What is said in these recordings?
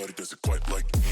Nobody does it quite like me.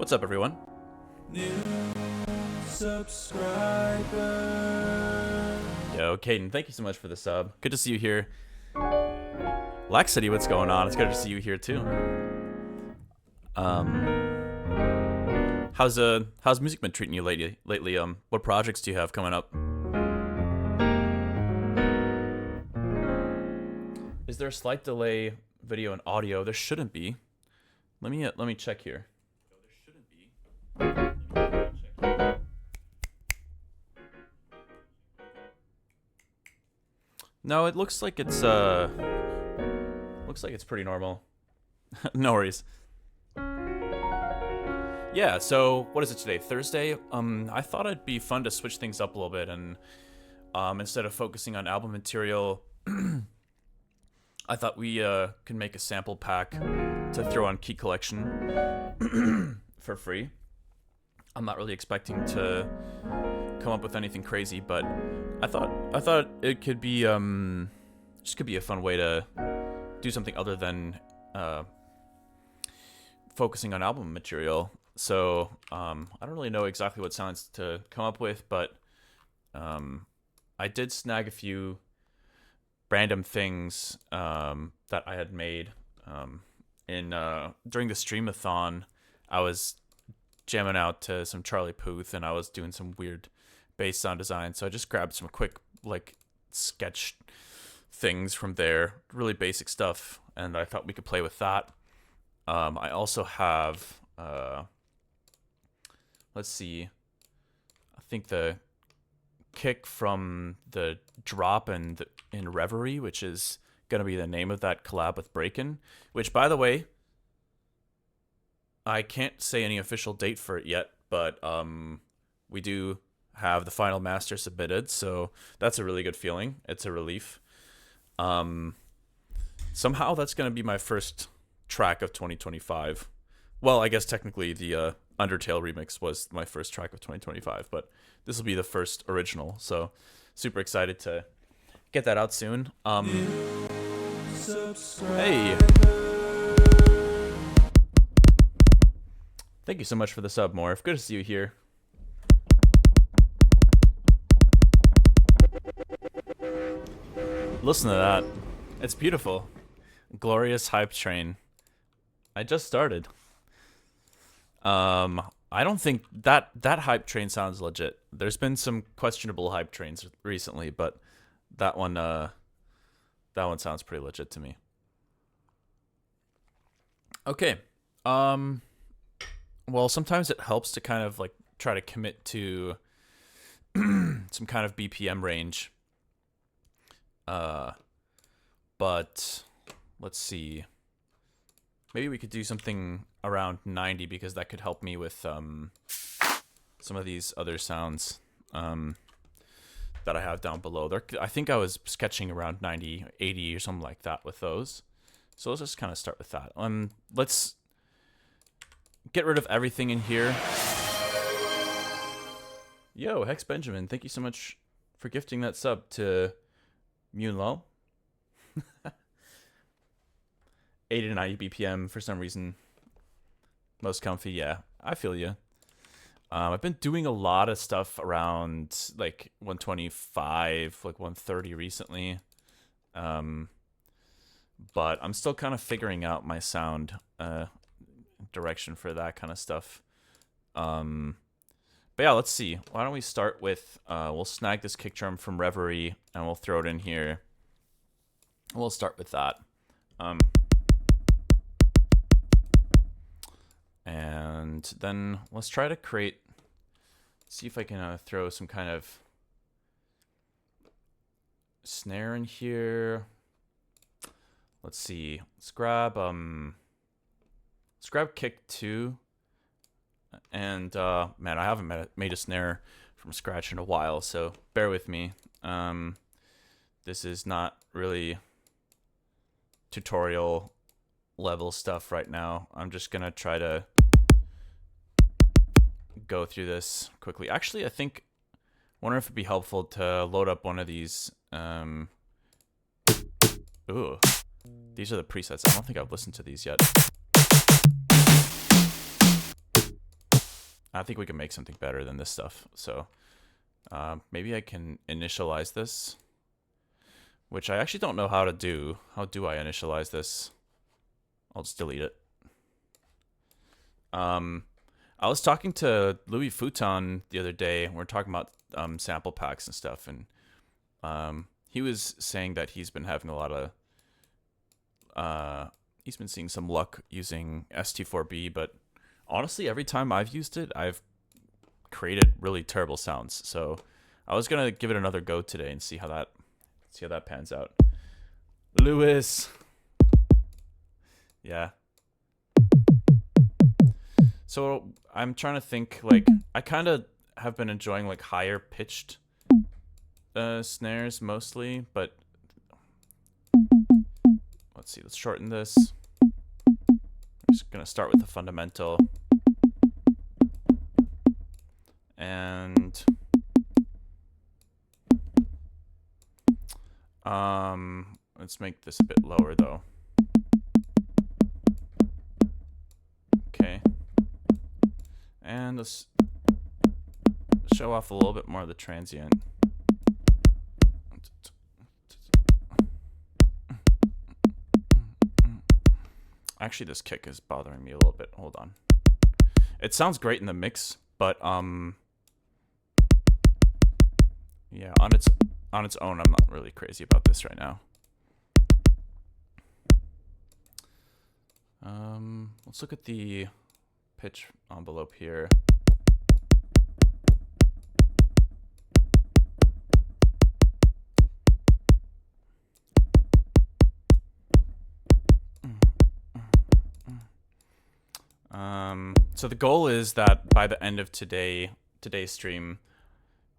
What's up, everyone? New subscriber. Yo, Caden, thank you so much for the sub. Good to see you here. Lax City, what's going on? It's good to see you here too. How's music been treating you lately? What projects do you have coming up? Is there a slight delay, video and audio? There shouldn't be. Let me check here. No, it looks like it's pretty normal. No worries. Yeah, so what is it today? Thursday? I thought it'd be fun to switch things up a little bit and instead of focusing on album material, I thought we could make a sample pack to throw on Key Collection for free. I'm not really expecting to come up with anything crazy, but I thought it could be just could be a fun way to do something other than focusing on album material. So I don't really know exactly what sounds to come up with, but I did snag a few random things that I had made during the streamathon. I was jamming out to some Charlie Puth, and I was doing some weird bass sound design. So I just grabbed some quick sketch things from there, really basic stuff, and I thought we could play with that. I also have, let's see, I think the kick from the drop in Reverie, which is going to be the name of that collab with Breakin', which, by the way, I can't say any official date for it yet, but we do have the final master submitted, so that's a really good feeling. It's a relief. Somehow that's going to be my first track of 2025. Well, I guess technically the Undertale remix was my first track of 2025, but this will be the first original, so super excited to get that out soon. Hey! Thank you so much for the sub, Morph. Good to see you here. Listen to that. It's beautiful. Glorious hype train. I just started. I don't think that hype train sounds legit. There's been some questionable hype trains recently, but that one sounds pretty legit to me. Okay. Well, sometimes it helps to kind of like try to commit to some kind of BPM range. But let's see. Maybe we could do something around 90 because that could help me with some of these other sounds that I have down below. I think I was sketching around 90, 80 or something like that with those. So let's just kind of start with that. Let's get rid of everything in here. Yo, Hex Benjamin, thank you so much for gifting that sub to Munlo. 80 to 90 BPM for some reason. Most comfy, yeah. I feel you. I've been doing a lot of stuff around like 125, like 130 recently. But I'm still kind of figuring out my sound direction for that kind of stuff. But yeah, let's see. Why don't we start with, we'll snag this kick drum from Reverie and we'll throw it in here. We'll start with that. And then let's try to see if I can throw some kind of snare in here. Let's see. Let's grab kick 2. And man, I haven't made a snare from scratch in a while, so bear with me. This is not really tutorial level stuff right now. I'm just gonna try to go through this quickly. Actually, I wonder if it'd be helpful to load up one of these. Ooh, these are the presets. I don't think I've listened to these yet. I think we can make something better than this stuff. So maybe I can initialize this, which I actually don't know how to do. How do I initialize this? I'll just delete it. I was talking to Louis Futon the other day. And we were talking about sample packs and stuff, and he was saying that he's been having a lot of he's been seeing some luck using ST4B, but honestly, every time I've used it, I've created really terrible sounds. So I was gonna give it another go today and see how that pans out. Louis, yeah. So I'm trying to think, like, I kind of have been enjoying like higher pitched snares mostly, but let's see, let's shorten this. I'm just gonna start with the fundamental. And let's make this a bit lower though. Okay. And let's show off a little bit more of the transient. Actually, this kick is bothering me a little bit. Hold on. It sounds great in the mix, but yeah, on its own, I'm not really crazy about this right now. let's look at the pitch envelope here. So the goal is that by the end of today's stream,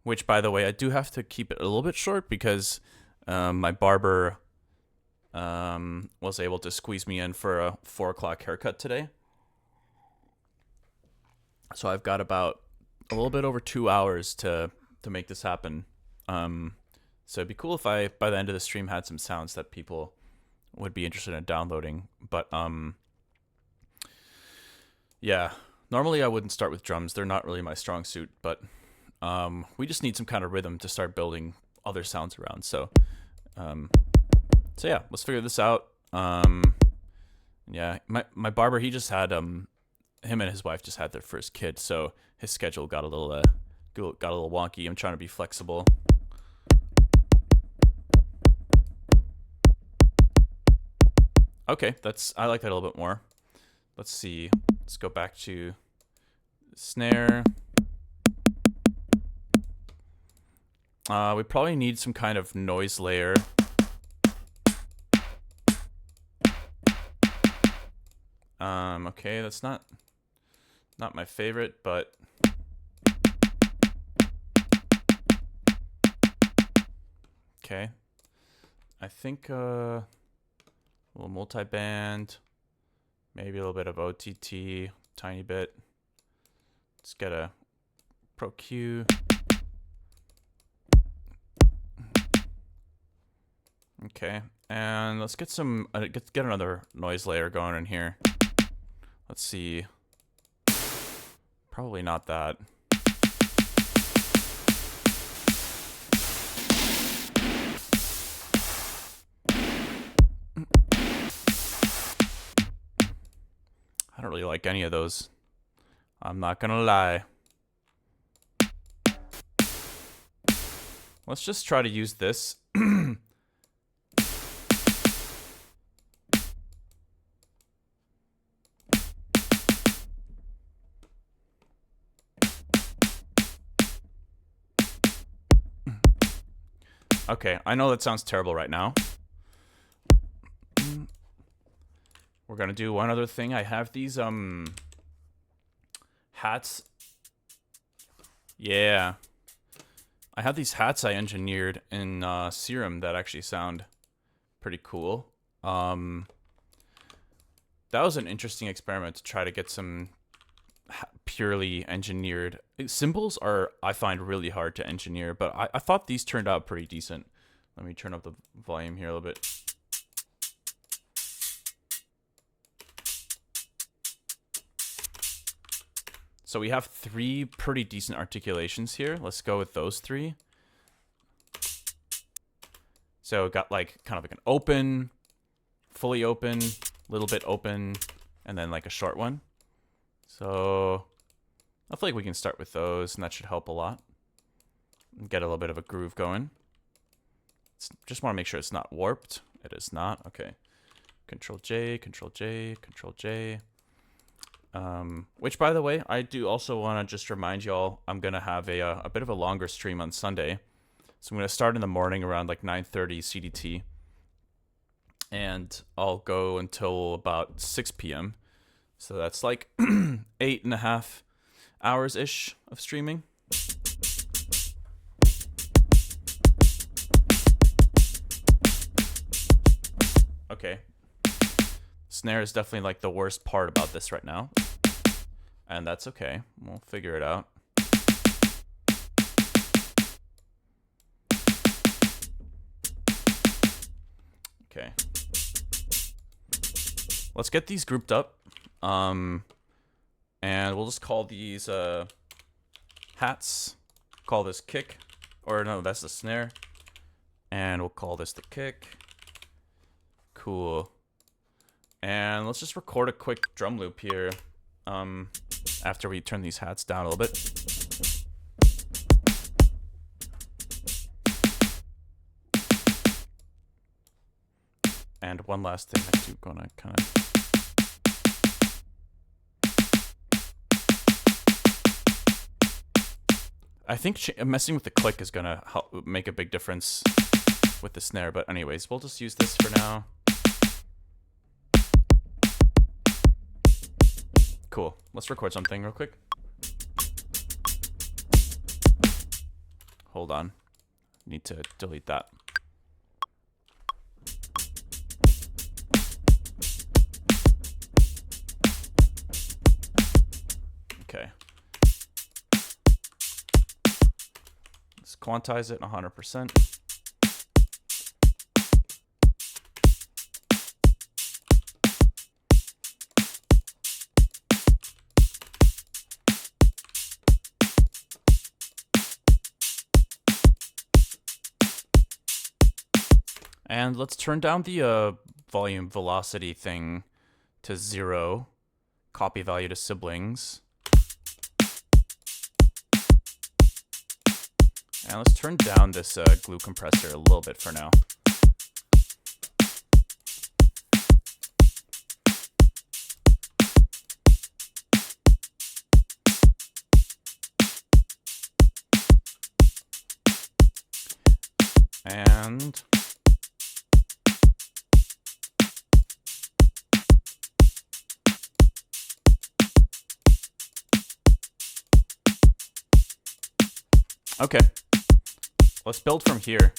which by the way, I do have to keep it a little bit short because my barber was able to squeeze me in for a 4 o'clock haircut today. So I've got about a little bit over 2 hours to make this happen. So it'd be cool if I, by the end of the stream, had some sounds that people would be interested in downloading. But yeah, normally I wouldn't start with drums. They're not really my strong suit, but we just need some kind of rhythm to start building other sounds around. So yeah, let's figure this out. Yeah, my barber, he just had him and his wife just had their first kid, so his schedule got a little wonky. I'm trying to be flexible. Okay, I like that a little bit more. Let's see. Let's go back to snare. We probably need some kind of noise layer. Okay, that's not my favorite, but okay. I think a little multi-band, maybe a little bit of OTT, tiny bit. Let's get a Pro Q. Okay, and let's get get another noise layer going in here. Let's see. Probably not that. I don't really like any of those. I'm not gonna lie. Let's just try to use this. Okay, I know that sounds terrible right now. We're gonna do one other thing. I have these hats. Yeah. I have these hats I engineered in Serum that actually sound pretty cool. That was an interesting experiment to try to get some purely engineered cymbals are, I find, really hard to engineer, but I thought these turned out pretty decent. Let me turn up the volume here a little bit. So we have 3 pretty decent articulations here. Let's go with those 3. So we got like kind of like an open, fully open, little bit open, and then like a short one. So I feel like we can start with those, and that should help a lot. Get a little bit of a groove going. Just want to make sure it's not warped. It is not. Okay. Control J, Control J, Control J. Which, by the way, I do also want to just remind y'all, I'm going to have a bit of a longer stream on Sunday. So I'm going to start in the morning around like 9:30 CDT. And I'll go until about 6 p.m. So that's like 8.5 hours-ish of streaming. Okay. Snare is definitely like the worst part about this right now. And that's okay. We'll figure it out. Okay. Let's get these grouped up. And we'll just call these hats. Call this kick. Or no, that's the snare. And we'll call this the kick. Cool. And let's just record a quick drum loop here after we turn these hats down a little bit. And one last thing I do gonna kind of... I think messing with the click is gonna help make a big difference with the snare. But anyways, we'll just use this for now. Cool. Let's record something real quick. Hold on. Need to delete that. Okay. Let's quantize it 100%. And let's turn down the volume velocity thing to 0. Copy value to siblings. And let's turn down this glue compressor a little bit for now. And okay, let's build from here.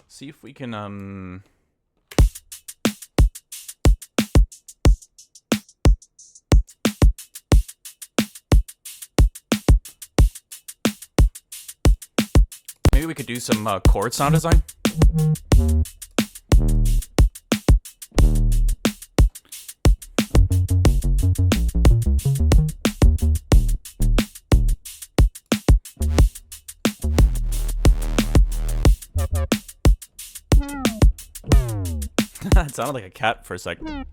See if we can maybe we could do some chord sound design. It sounded like a cat for a second.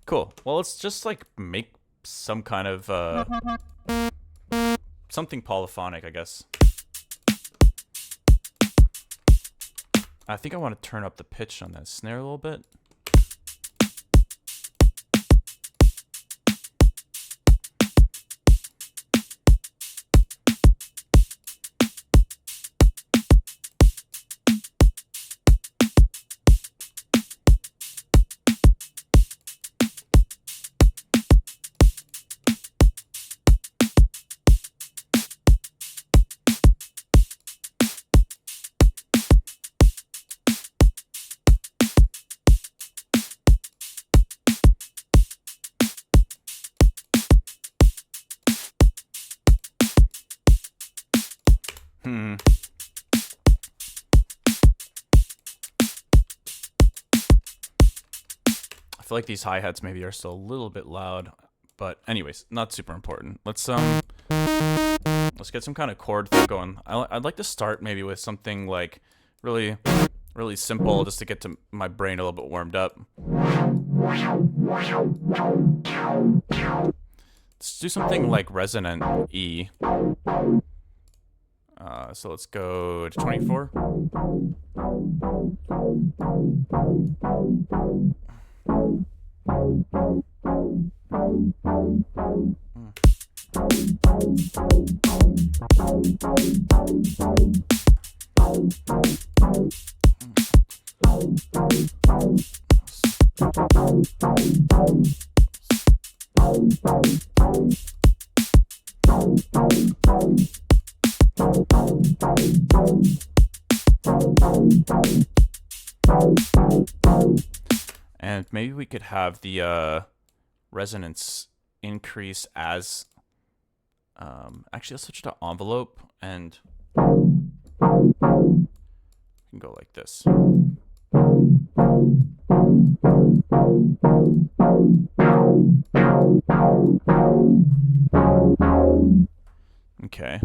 Cool. Well, let's just like make some kind of something polyphonic, I guess. I think I want to turn up the pitch on that snare a little bit. I feel like these hi-hats maybe are still a little bit loud, but anyways, not super important. Let's get some kind of chord thing going. I'd like to start maybe with something like really simple, just to get to my brain a little bit warmed up. Let's do something like resonant E. So let's go to 24. And maybe we could have the resonance increase as actually let's switch to envelope, and we can go like this. Okay.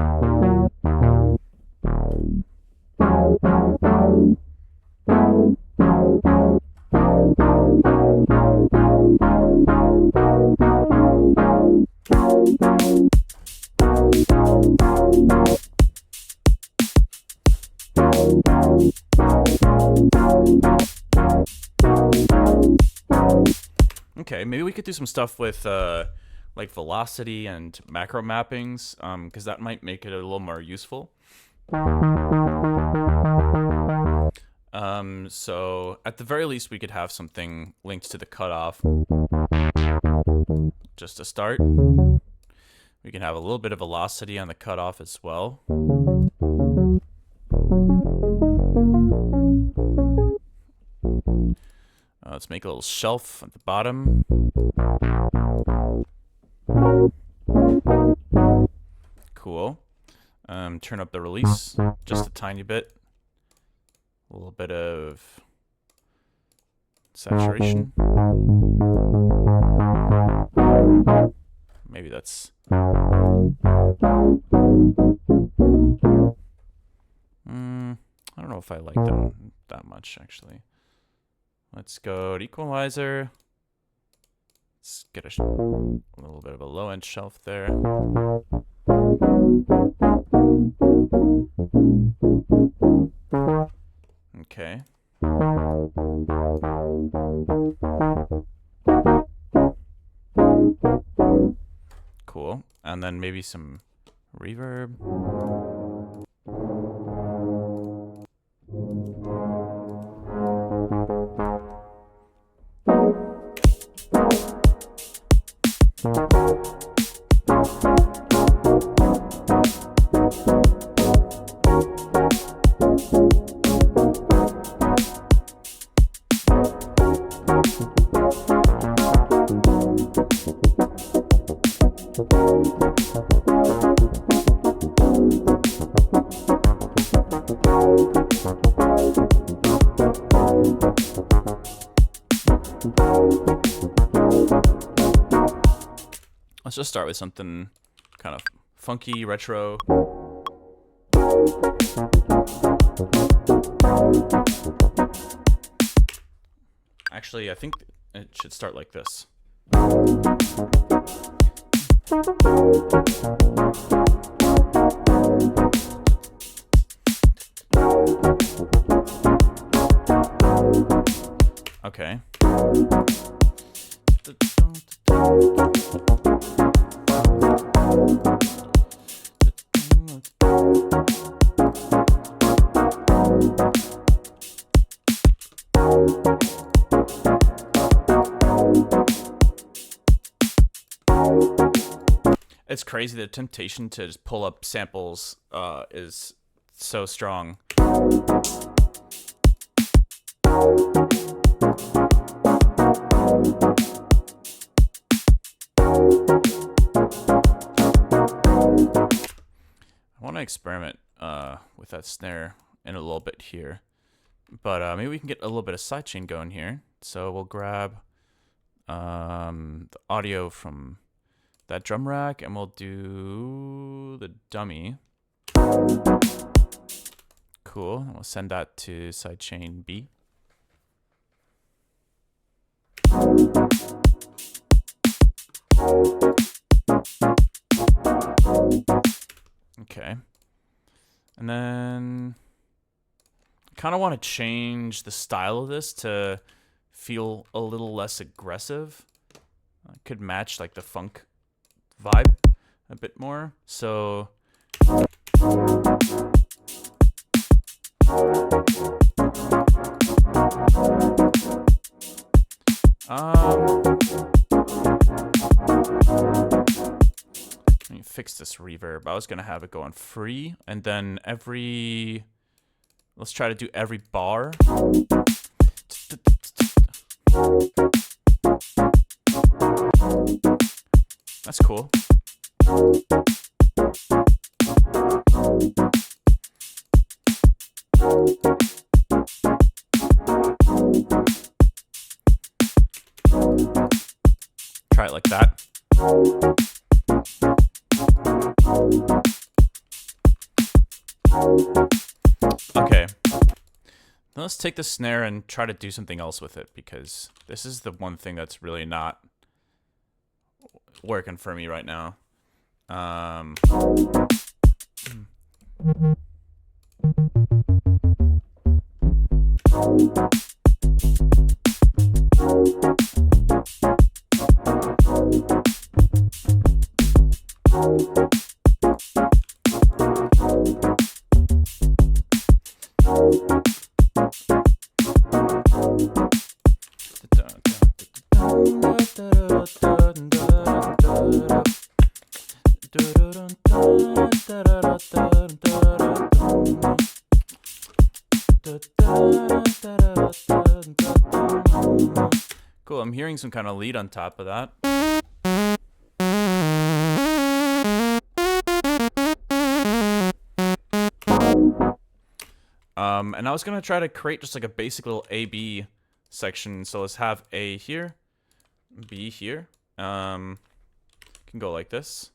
Okay, maybe we could do some stuff with like velocity and macro mappings, because that might make it a little more useful. So at the very least, we could have something linked to the cutoff. Just to start, we can have a little bit of velocity on the cutoff as well. Let's make a little shelf at the bottom. Cool. Turn up the release just a tiny bit. A little bit of saturation. Maybe that's... I don't know if I like them that much, actually. Let's go to equalizer. Let's get a little bit of a low-end shelf there. Okay. Cool. And then maybe some reverb. Let's just start with something kind of funky, retro. Actually, I think it should start like this. Okay. It's crazy. The temptation to just pull up samples is so strong. I want to experiment with that snare in a little bit here, but maybe we can get a little bit of sidechain going here. So we'll grab the audio from that drum rack and we'll do the dummy. Cool. And we'll send that to sidechain B. Okay. And then I kind of want to change the style of this to feel a little less aggressive. I could match like the funk vibe a bit more. So let me fix this reverb. I was gonna have it go on free, and then let's try to do every bar. That's cool. Try it like that. Okay. Now let's take the snare and try to do something else with it, because this is the one thing that's really not working for me right now. hearing some kind of lead on top of that. And I was gonna try to create just like a basic little A-B section. So let's have A here, B here. Can go like this.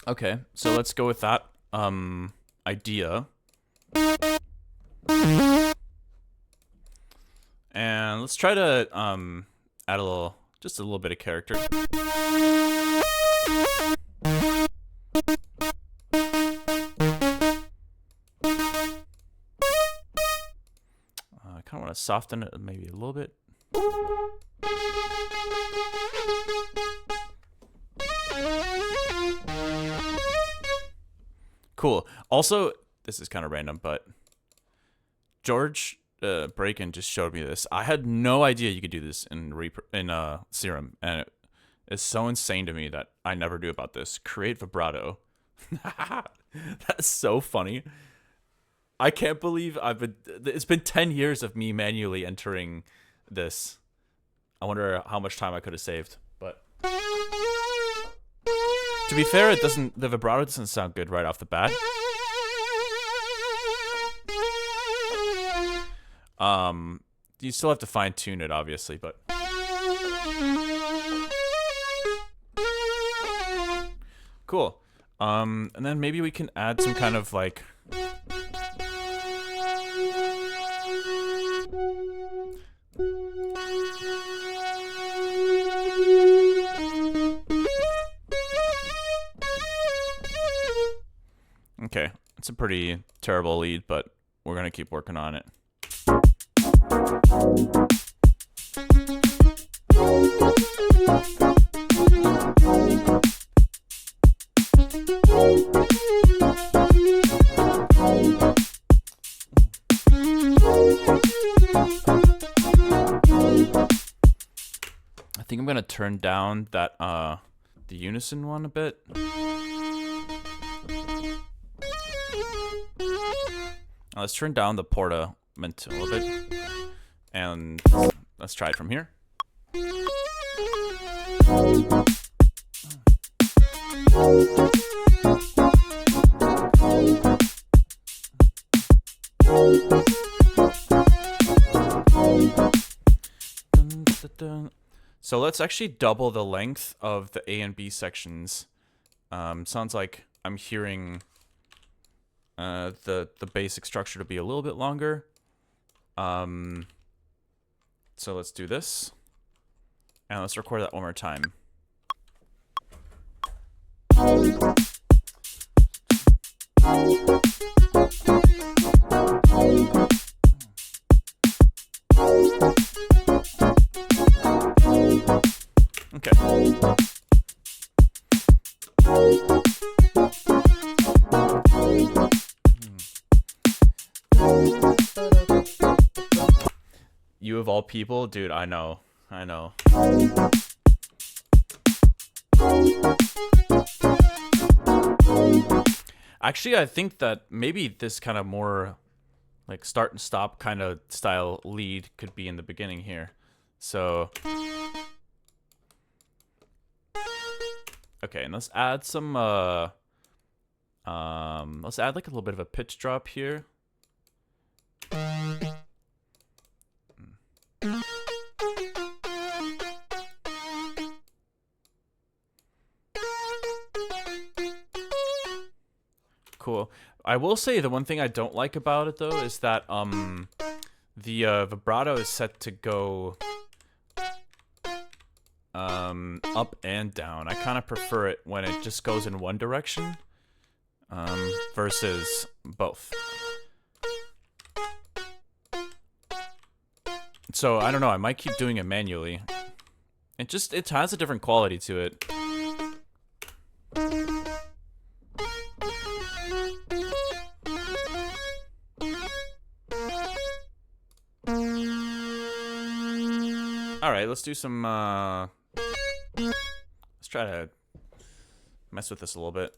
Okay, so let's go with that idea. And let's try to add just a little bit of character. I kind of want to soften it maybe a little bit. Cool. Also, this is kind of random, but George Braken just showed me this. I had no idea you could do this in Serum, and it's so insane to me that I never knew about this. Create vibrato. That's so funny. I can't believe it's been 10 years of me manually entering this. I wonder how much time I could have saved, but to be fair, the vibrato doesn't sound good right off the bat. You still have to fine tune it, obviously, but cool. And then maybe we can add some kind of like okay, it's a pretty terrible lead, but we're gonna keep working on it. I think I'm gonna turn down that the unison one a bit. Let's turn down the portamento a little bit, and let's try it from here. So let's actually double the length of the A and B sections. Sounds like I'm hearing the basic structure to be a little bit longer. So let's do this, and let's record that one more time. Okay. You of all people, dude, I know. Actually, I think that maybe this kind of more like start and stop kind of style lead could be in the beginning here. So okay, and let's add some let's add like a little bit of a pitch drop here. Cool. I will say the one thing I don't like about it though is that the vibrato is set to go up and down. I kind of prefer it when it just goes in one direction versus both. So I don't know, I might keep doing it manually. It has a different quality to it. Alright, let's do some, let's try to mess with this a little bit.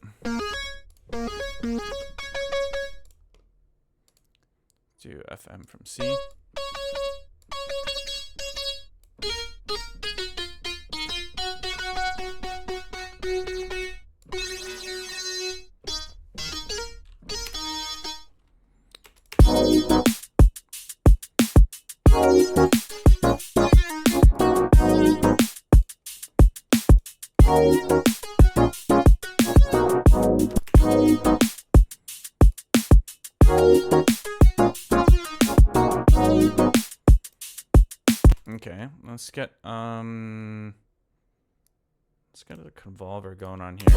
Do FM from C. Okay, let's get a convolver going on here.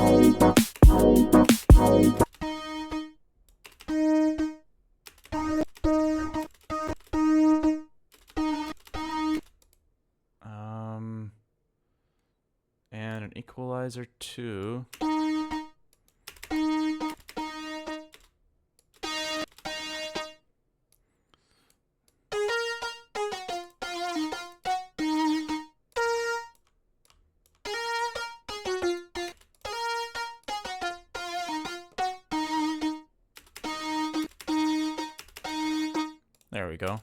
And an equalizer too. There we go.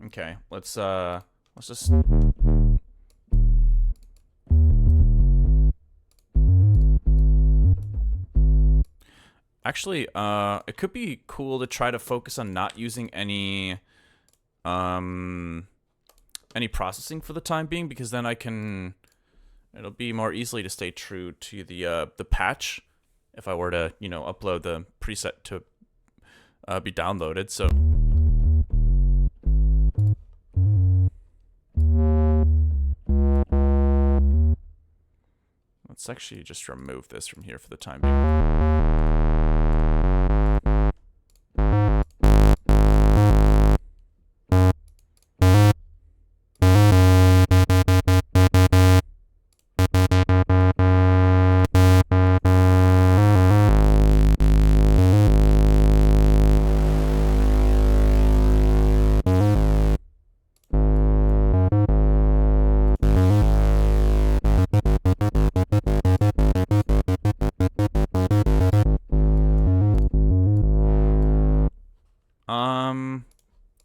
Okay, let's just actually, it could be cool to try to focus on not using any processing for the time being, because then it'll be more easily to stay true to the patch if I were to, you know, upload the preset to be downloaded. So let's actually just remove this from here for the time being.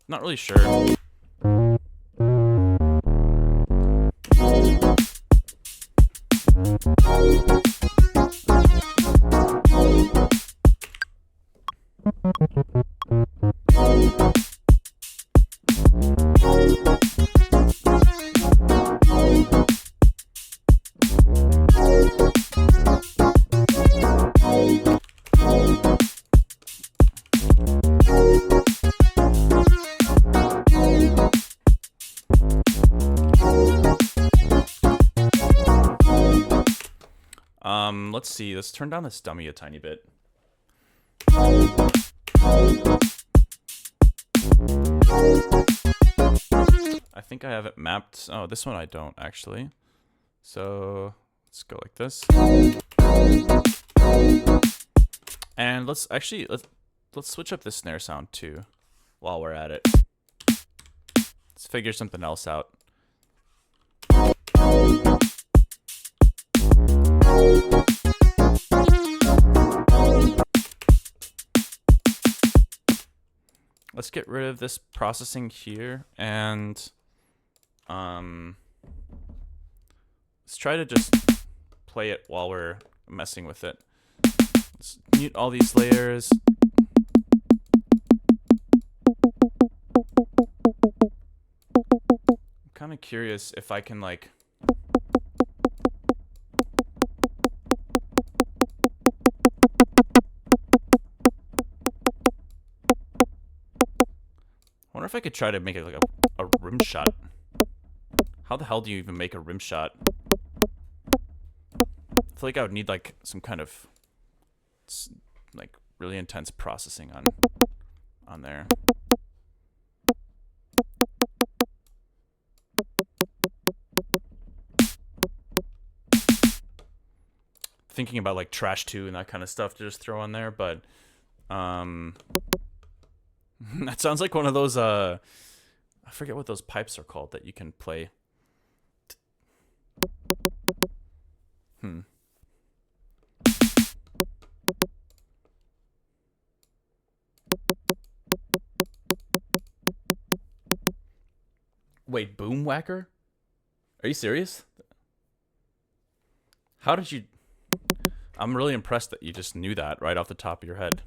Not really sure. Let's see. Let's turn down this dummy a tiny bit. I think I have it mapped. Oh, this one I don't actually. So let's go like this. And let's switch up the snare sound too while we're at it. Let's figure something else out. Let's get rid of this processing here, and let's try to just play it while we're messing with it. Let's mute all these layers. I'm kind of curious if I can like... I wonder if I could try to make it like a rim shot. How the hell do you even make a rim shot? I feel like I would need like some kind of like really intense processing on there. Thinking about like Trash 2 and that kind of stuff to just throw on there, but that sounds like one of those I forget what those pipes are called that you can play. Wait, boom whacker? Are you serious? How did you... I'm really impressed that you just knew that right off the top of your head.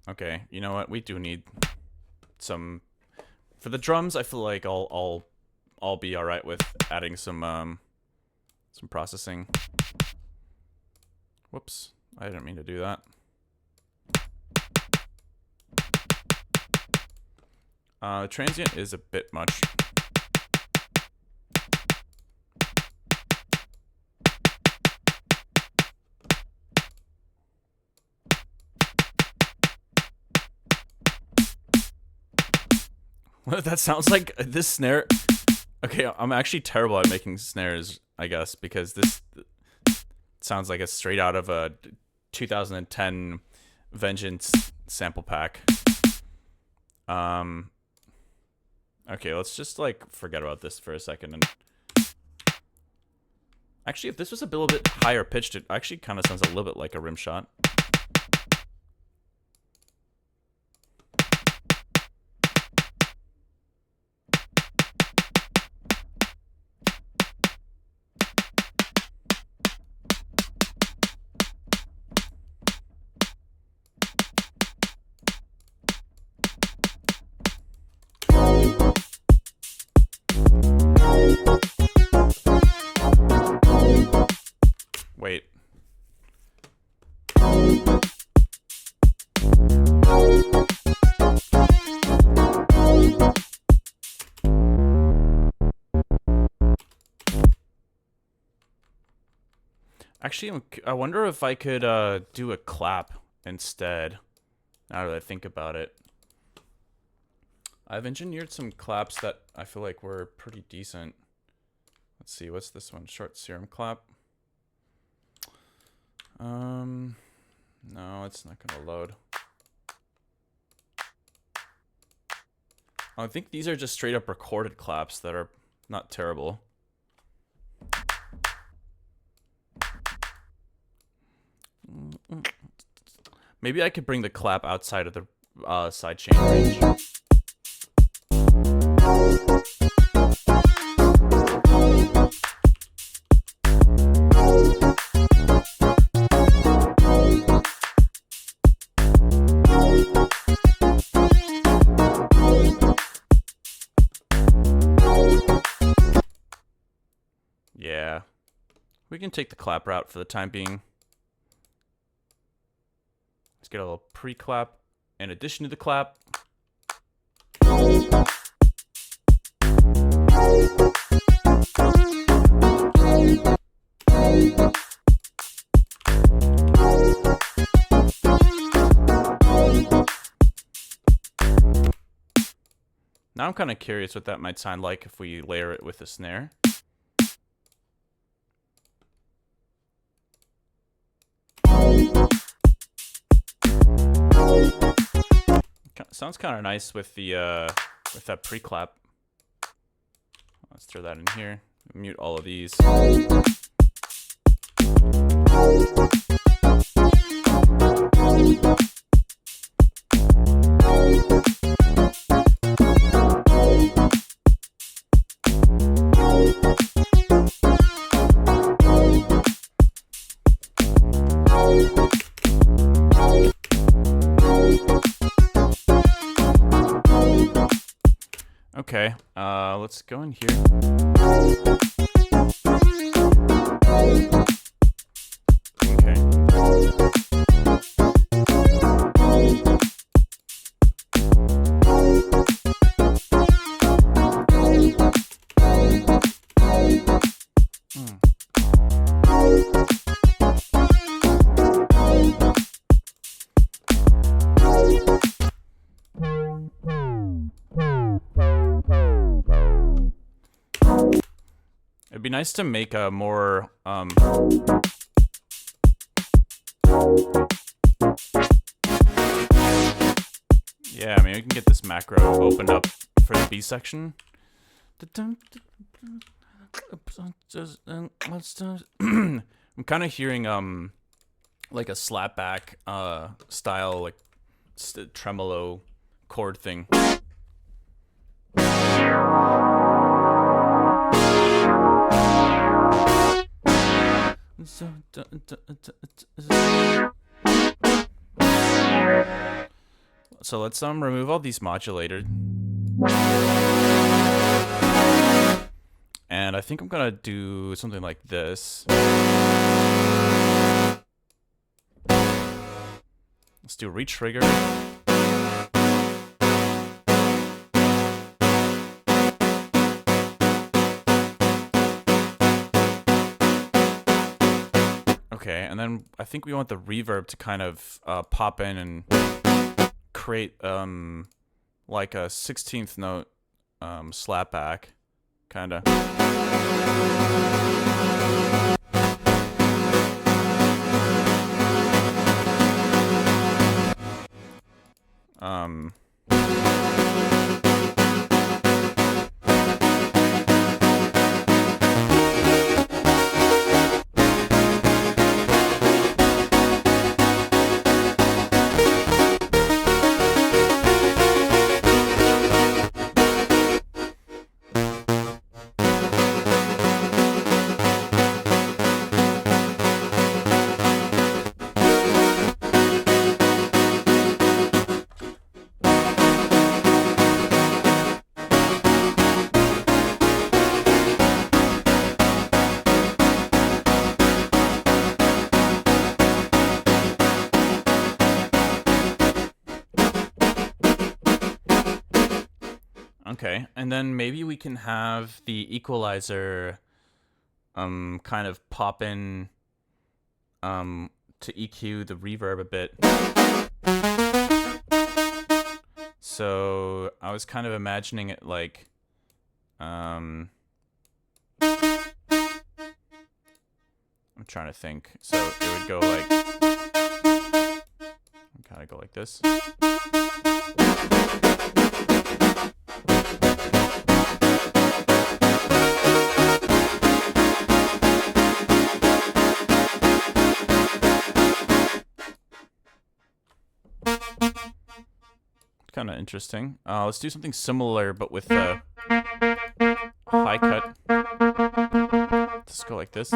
Okay, you know what? We do need some for the drums. I feel like I'll be all right with adding some processing. Whoops, I didn't mean to do that. The transient is a bit much. That sounds like this snare. Okay, I'm actually terrible at making snares, I guess, because this sounds like it's straight out of a 2010 Vengeance sample pack. Okay, let's just like forget about this for a second. And actually, if this was a little bit higher pitched, it actually kind of sounds a little bit like a rim shot. Wait. Actually, I wonder if I could do a clap instead, now that I think about it. I've engineered some claps that I feel like were pretty decent. Let's see, what's this one? Short serum clap. No, it's not gonna load. I think these are just straight up recorded claps that are not terrible. Maybe I could bring the clap outside of the sidechain range. Yeah, we can take the clap route for the time being. Let's get a little pre-clap in addition to the clap. Now I'm kind of curious what that might sound like if we layer it with a snare. Sounds kind of nice with the with that pre-clap. Let's throw that in here. Mute all of these. Okay, let's go in here. Okay. It'd be nice to make a more yeah, I mean, we can get this macro opened up for the B section. I'm kind of hearing like a slapback style, like tremolo chord thing. So let's remove all these modulators. And I think I'm gonna do something like this. Let's do retrigger. Okay, and then I think we want the reverb to kind of pop in and create like a 16th note slapback, kind of. Okay, and then maybe we can have the equalizer kind of pop in to EQ the reverb a bit. So I was kind of imagining it like I'm trying to think. So it would go like kind of go like this. Kind of interesting. Let's do something similar, but with the high cut. Let's go like this.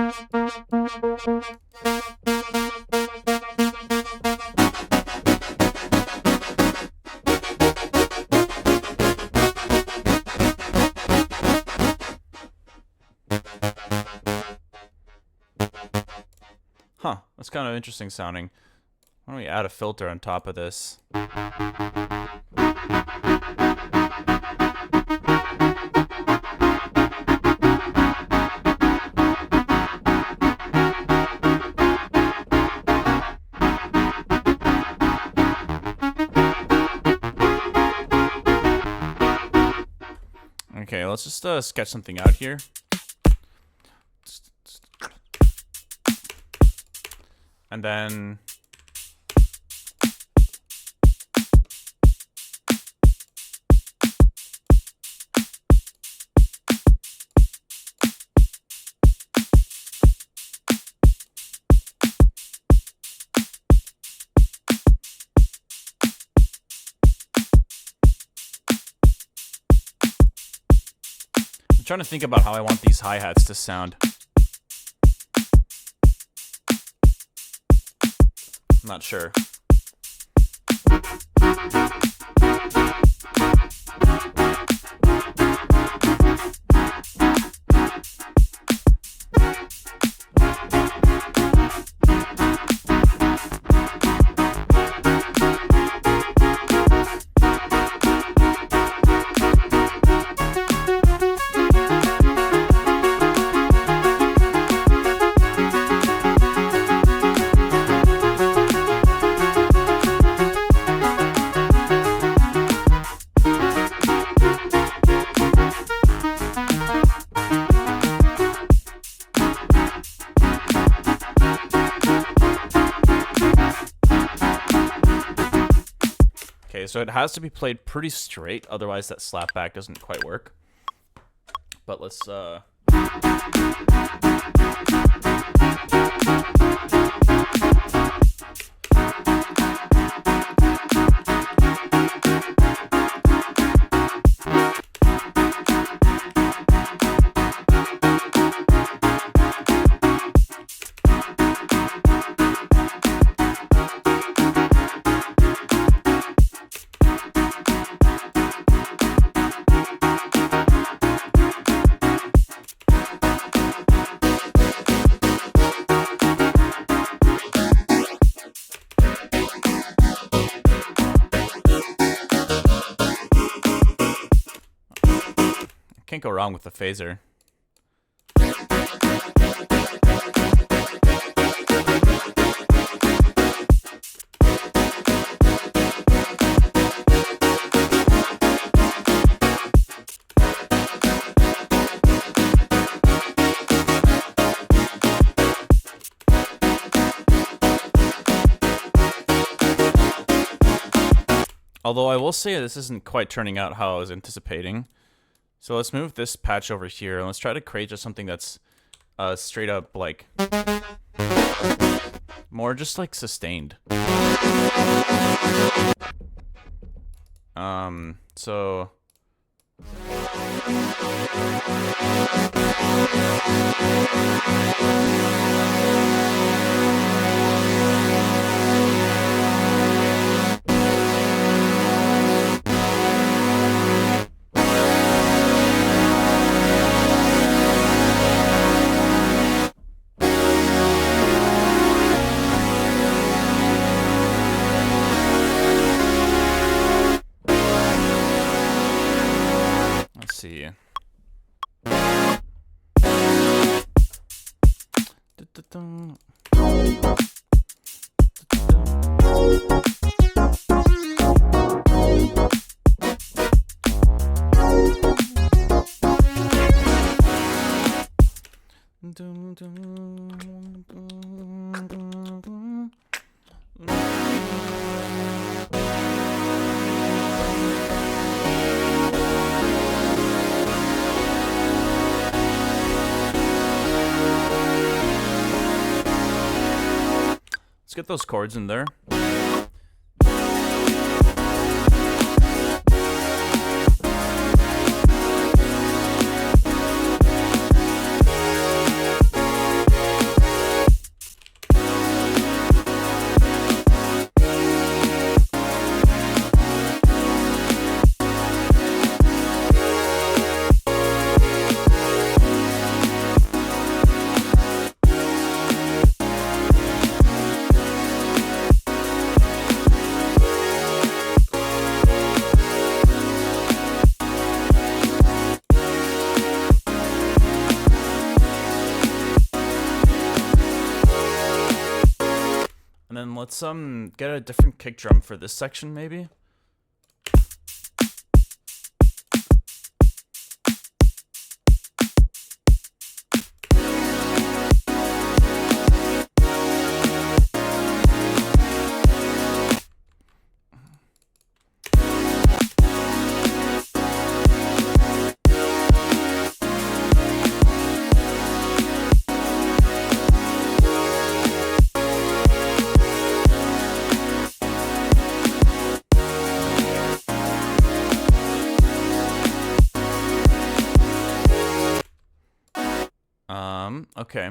Huh, that's kind of interesting sounding. Why don't we add a filter on top of this? let's just sketch something out here. And then I'm trying to think about how I want these hi-hats to sound. I'm not sure. So it has to be played pretty straight, otherwise that slapback doesn't quite work. But let's can't go wrong with the phaser. Although I will say this isn't quite turning out how I was anticipating. So let's move this patch over here and let's try to create just something that's straight up like more just like sustained. So see. Let's get those chords in there. And then let's get a different kick drum for this section maybe. Okay.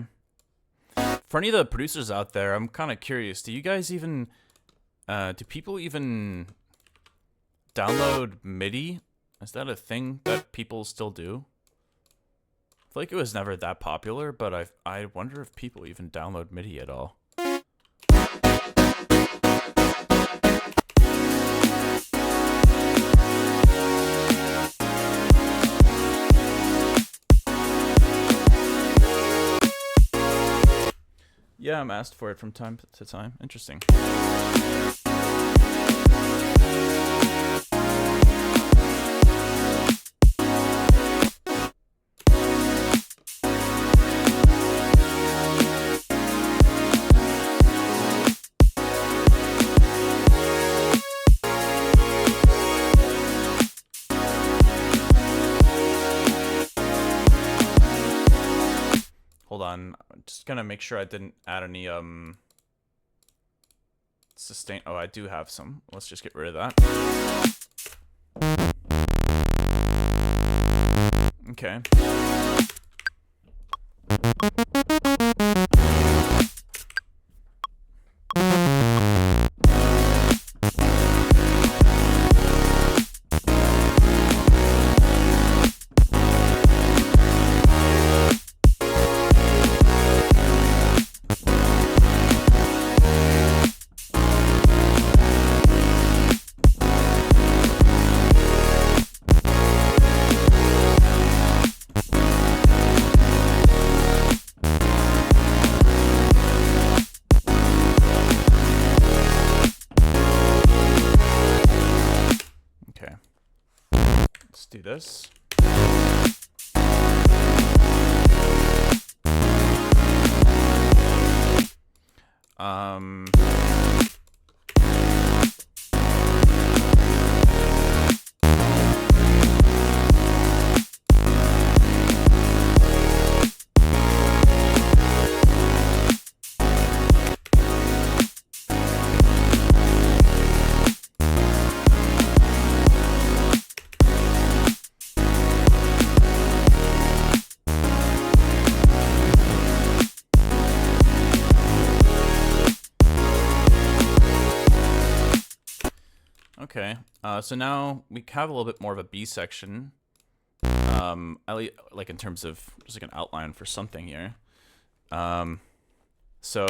For any of the producers out there, I'm kind of curious. Do you guys even, do people even download MIDI? Is that a thing that people still do? I feel like it was never that popular, but I wonder if people even download MIDI at all. Yeah, I'm asked for it from time to time. Interesting. Hold on, I'm just gonna make sure I didn't add any sustain. Oh, I do have some. Let's just get rid of that. Okay. Let's do this. Okay, so now we have a little bit more of a B section. Like in terms of just like an outline for something here. So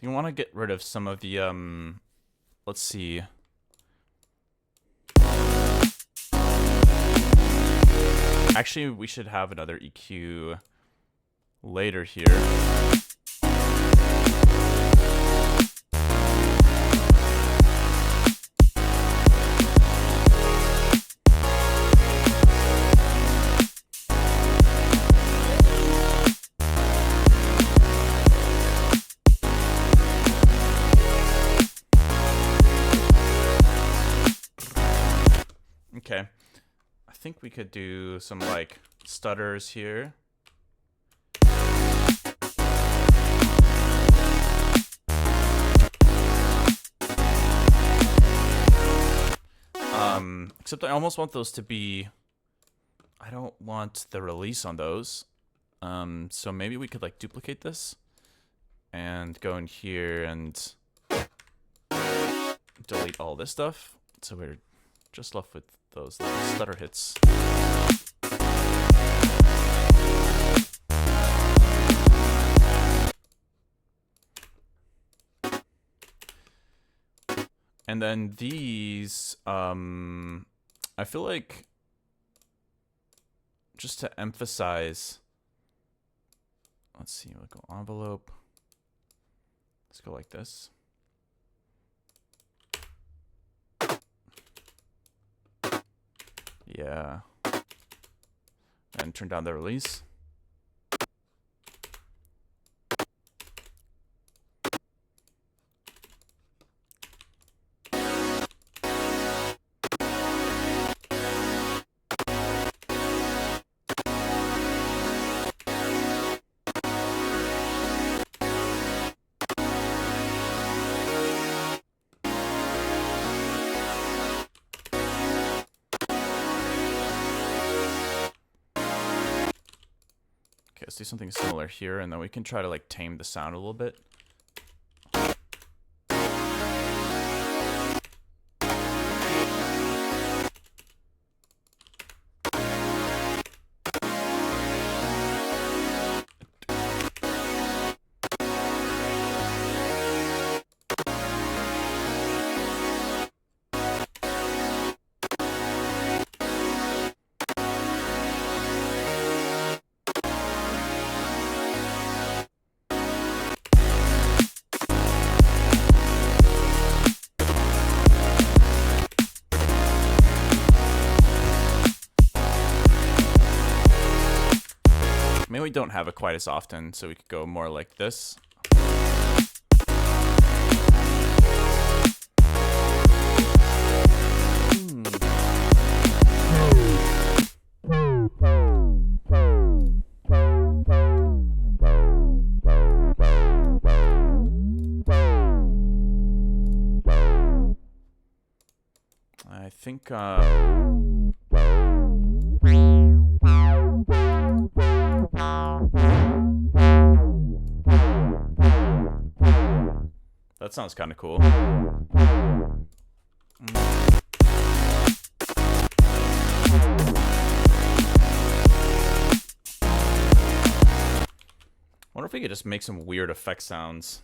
I want to get rid of some of the, let's see. Actually, we should have another EQ later here. Okay, I think we could do some like stutters here. Except I almost want those to be, I don't want the release on those. So maybe we could like duplicate this and go in here and delete all this stuff. So we're just left with those little stutter hits. And then these, I feel like just to emphasize, let's see, we'll go envelope. Let's go like this. Yeah. And turn down the release. let's do something similar here, and then we can try to like tame the sound a little bit. Maybe we don't have it quite as often, so we could go more like this. I think that sounds kind of cool. Wonder if we could just make some weird effect sounds.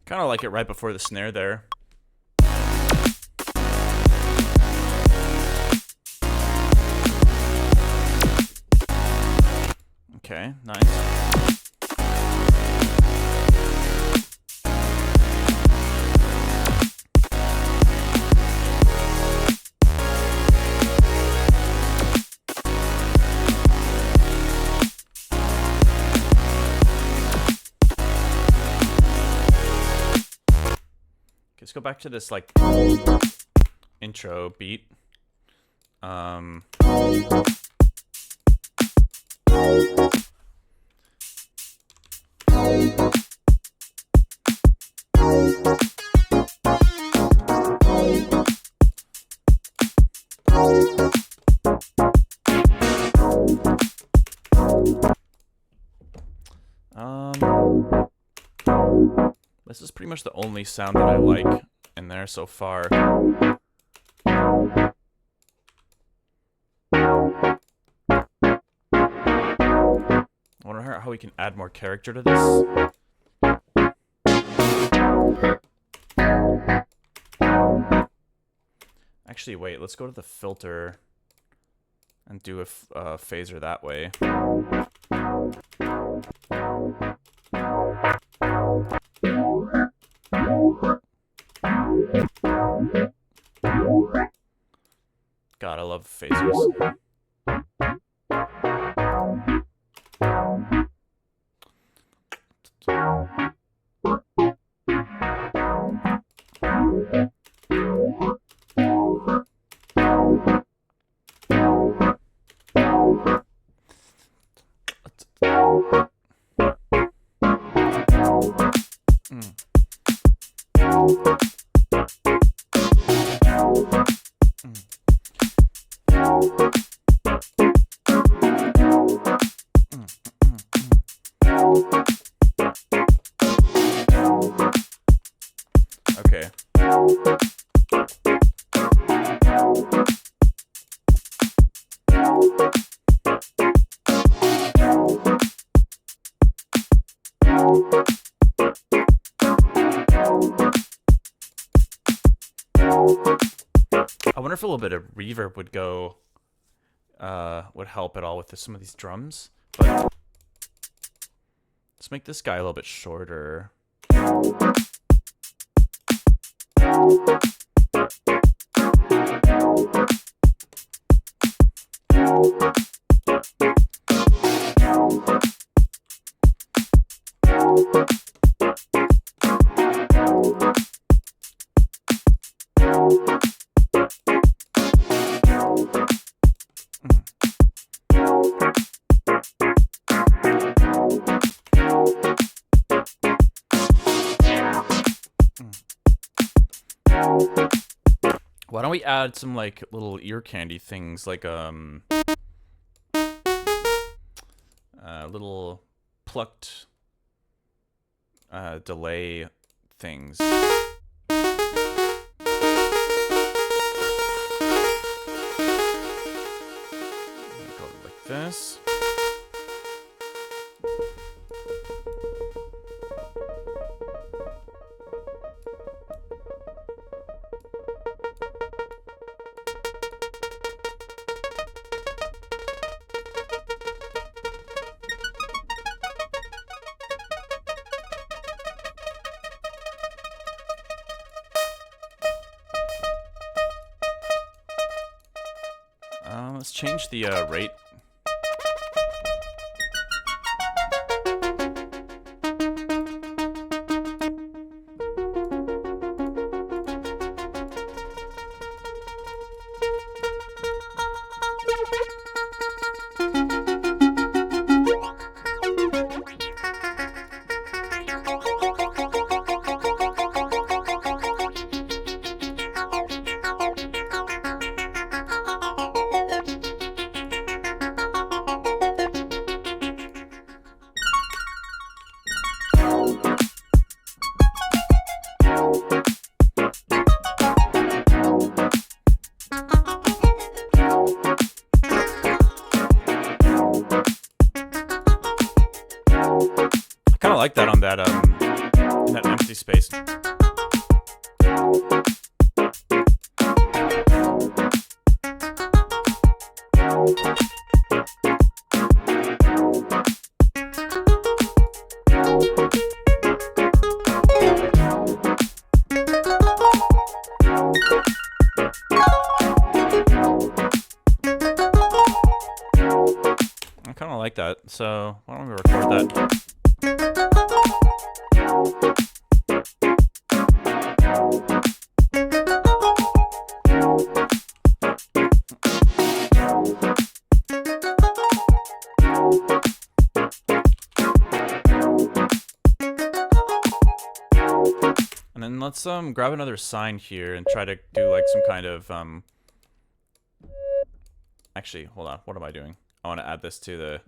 Kind of like it right before the snare there. Okay, nice. Let's go back to this like intro beat. This is pretty much the only sound that I like in there so far. I wonder how we can add more character to this. Actually, wait, let's go to the filter and do a phaser that way. God, I love phasers. Okay. I wonder if a little bit of reverb would go, would help at all with some of these drums. But let's make this guy a little bit shorter. Why don't we add some like little ear candy things, like little plucked delay things. Go like this. Let's change the rate. I like that on that in that empty space. I kind of like that, so why don't we record that? And then let's grab another sign here and try to do like some kind of actually, hold on, what am I doing? I want to add this to the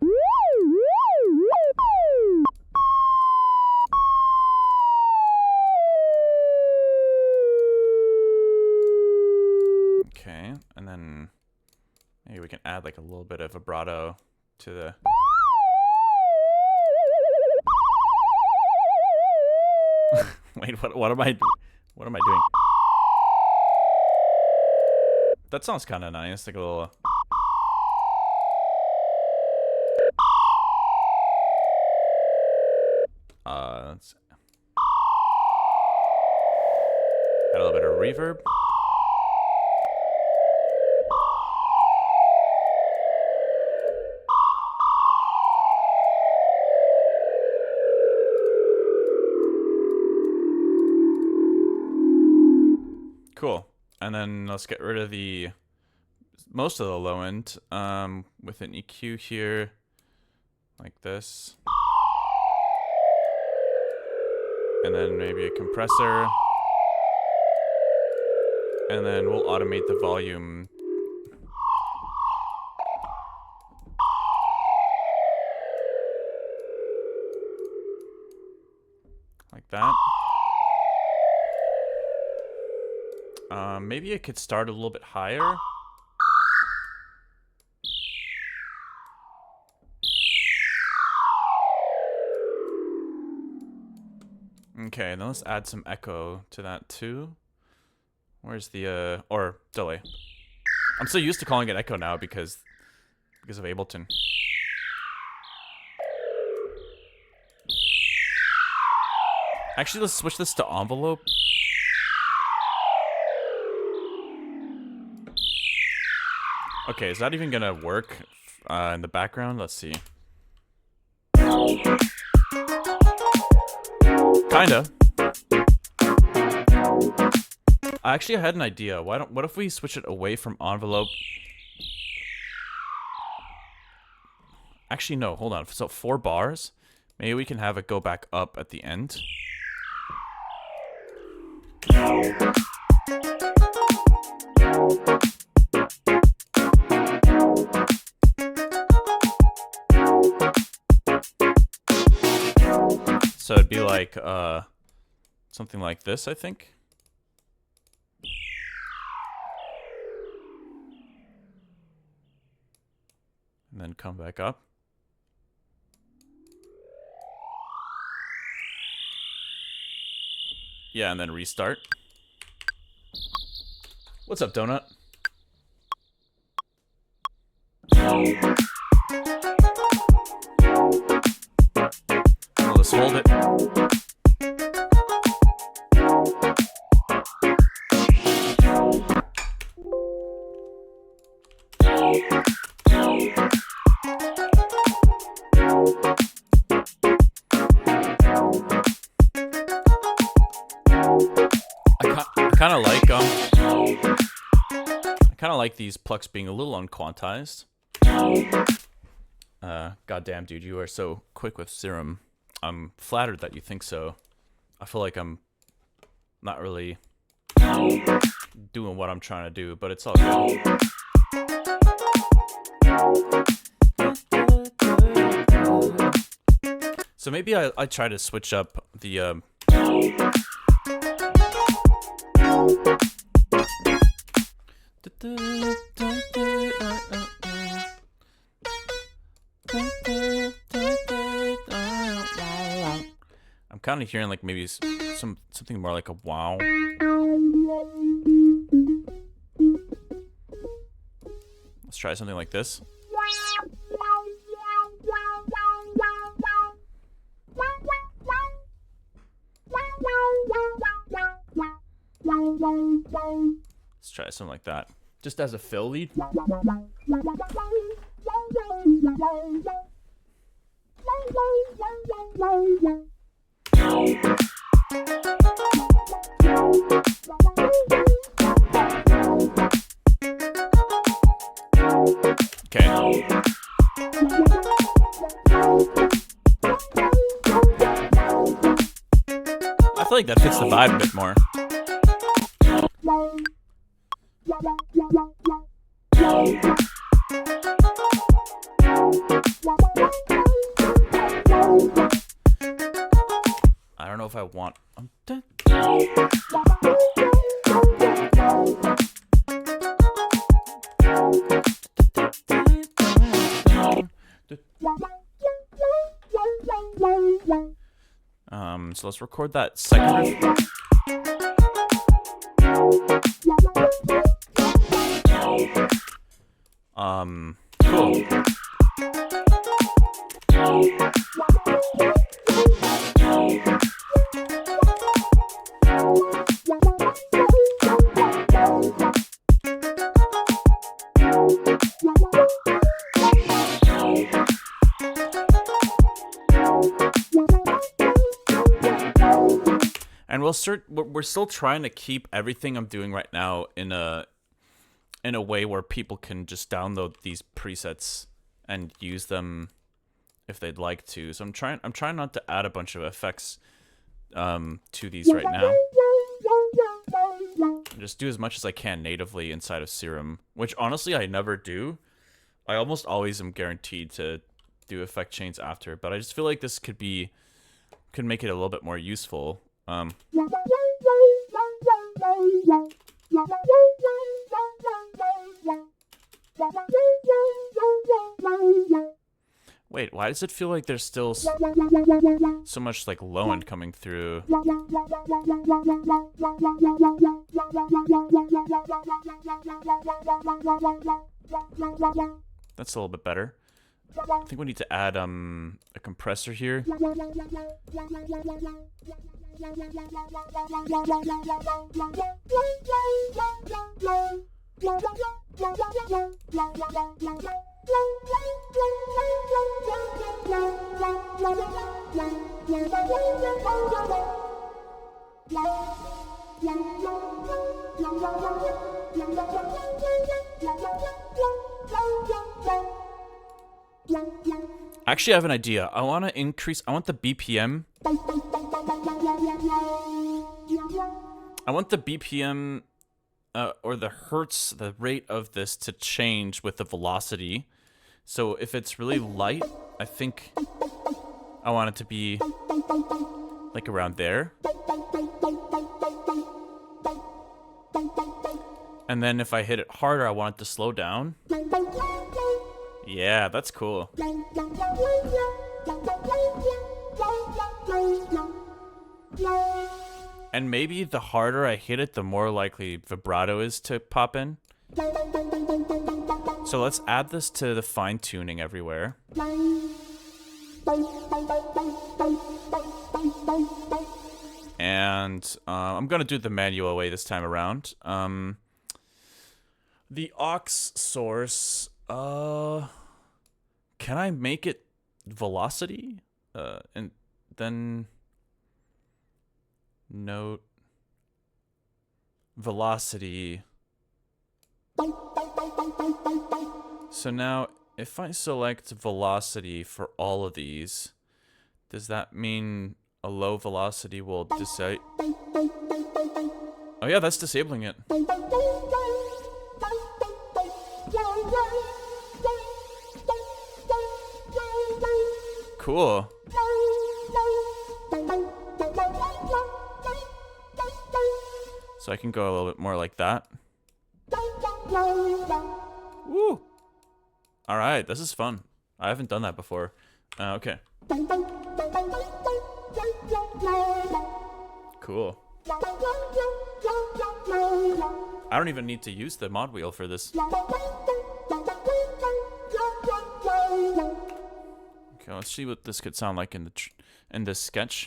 okay, and then maybe we can add like a little bit of vibrato to the wait, what am I doing? That sounds kind of nice, like a little let's add a little bit of reverb. Cool. And then let's get rid of the most of the low end with an EQ here, like this. And then maybe a compressor. And then we'll automate the volume. Like that. Maybe it could start a little bit higher. Okay, then let's add some echo to that too. Where's the or delay? I'm so used to calling it echo now because of Ableton. Actually, let's switch this to envelope. Okay, is that even gonna work in the background? Let's see. Kinda. Actually, I had an idea. What if we switch it away from envelope? Actually, no, hold on. So 4 bars. Maybe we can have it go back up at the end. So it'd be like, something like this, I think. And then come back up. Yeah, and then restart. What's up, Donut? Let's hold it. I kind of like these plucks being a little unquantized. Goddamn, dude, you are so quick with serum. I'm flattered that you think so. I feel like I'm not really doing what I'm trying to do, but it's all good. So maybe I try to switch up the I'm kind of hearing like maybe something more like a wow. Let's try something like this. Let's try something like that. Just as a fill lead. Okay. I feel like that fits the vibe a bit more. I don't know if I want. So let's record that second riff. Cool. And we're still trying to keep everything I'm doing right now in a way where people can just download these presets and use them if they'd like to. So I'm trying not to add a bunch of effects to these right now. Just do as much as I can natively inside of Serum, which honestly I never do. I almost always am guaranteed to do effect chains after, but I just feel like this could make it a little bit more useful. Wait, why does it feel like there's still so much like low end coming through? That's a little bit better. I think we need to add a compressor here. Actually, I have an idea. I want the BPM. I want the BPM or the hertz, the rate of this to change with the velocity. So if it's really light, I think I want it to be like around there. And then if I hit it harder, I want it to slow down. Yeah, that's cool. And maybe the harder I hit it, the more likely vibrato is to pop in. So let's add this to the fine-tuning everywhere. And I'm gonna do the manual way this time around. The aux source, can I make it velocity? And then note velocity. So now if I select velocity for all of these, does that mean a low velocity will disable? Oh yeah, that's disabling it. Cool. So I can go a little bit more like that. Woo! Alright, this is fun. I haven't done that before. Okay. Cool. I don't even need to use the mod wheel for this. Okay, let's see what this could sound like in this sketch.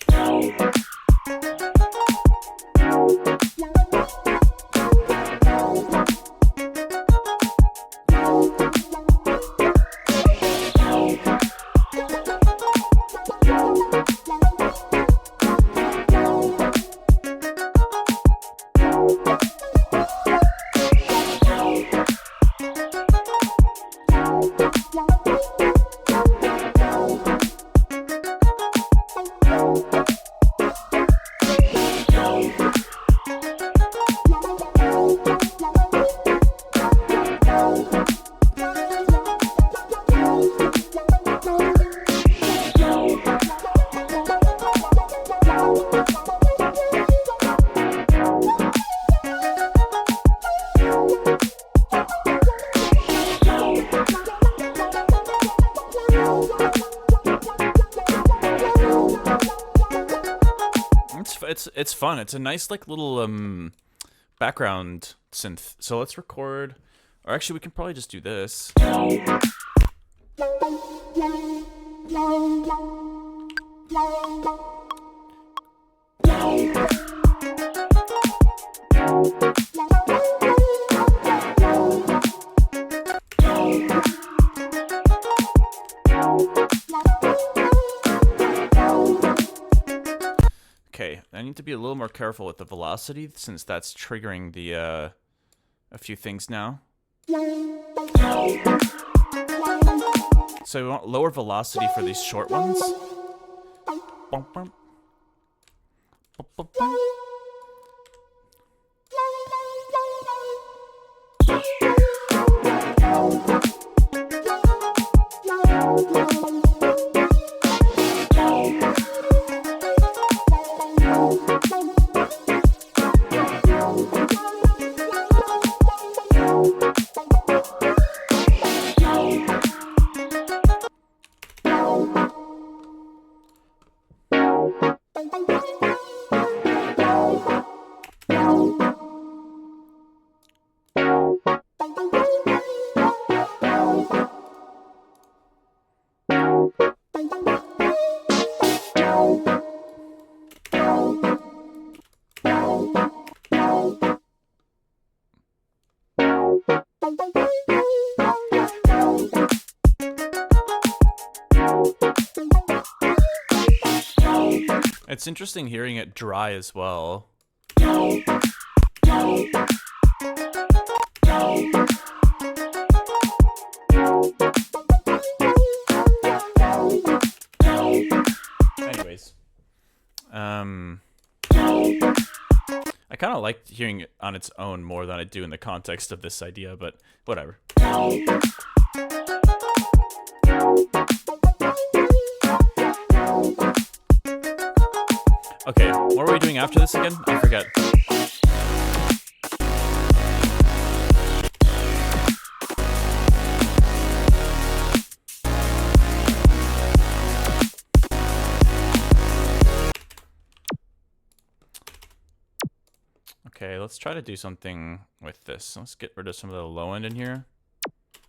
It's fun. It's a nice like little background synth. So let's record, or actually we can probably just do this. Okay, I need to be a little more careful with the velocity since that's triggering the a few things now. So we want lower velocity for these short ones. It's interesting hearing it dry as well. Anyways, I kind of like hearing it on its own more than I do in the context of this idea, but whatever. Okay, what are we doing after this again? I forget. Okay, let's try to do something with this. Let's get rid of some of the low end in here.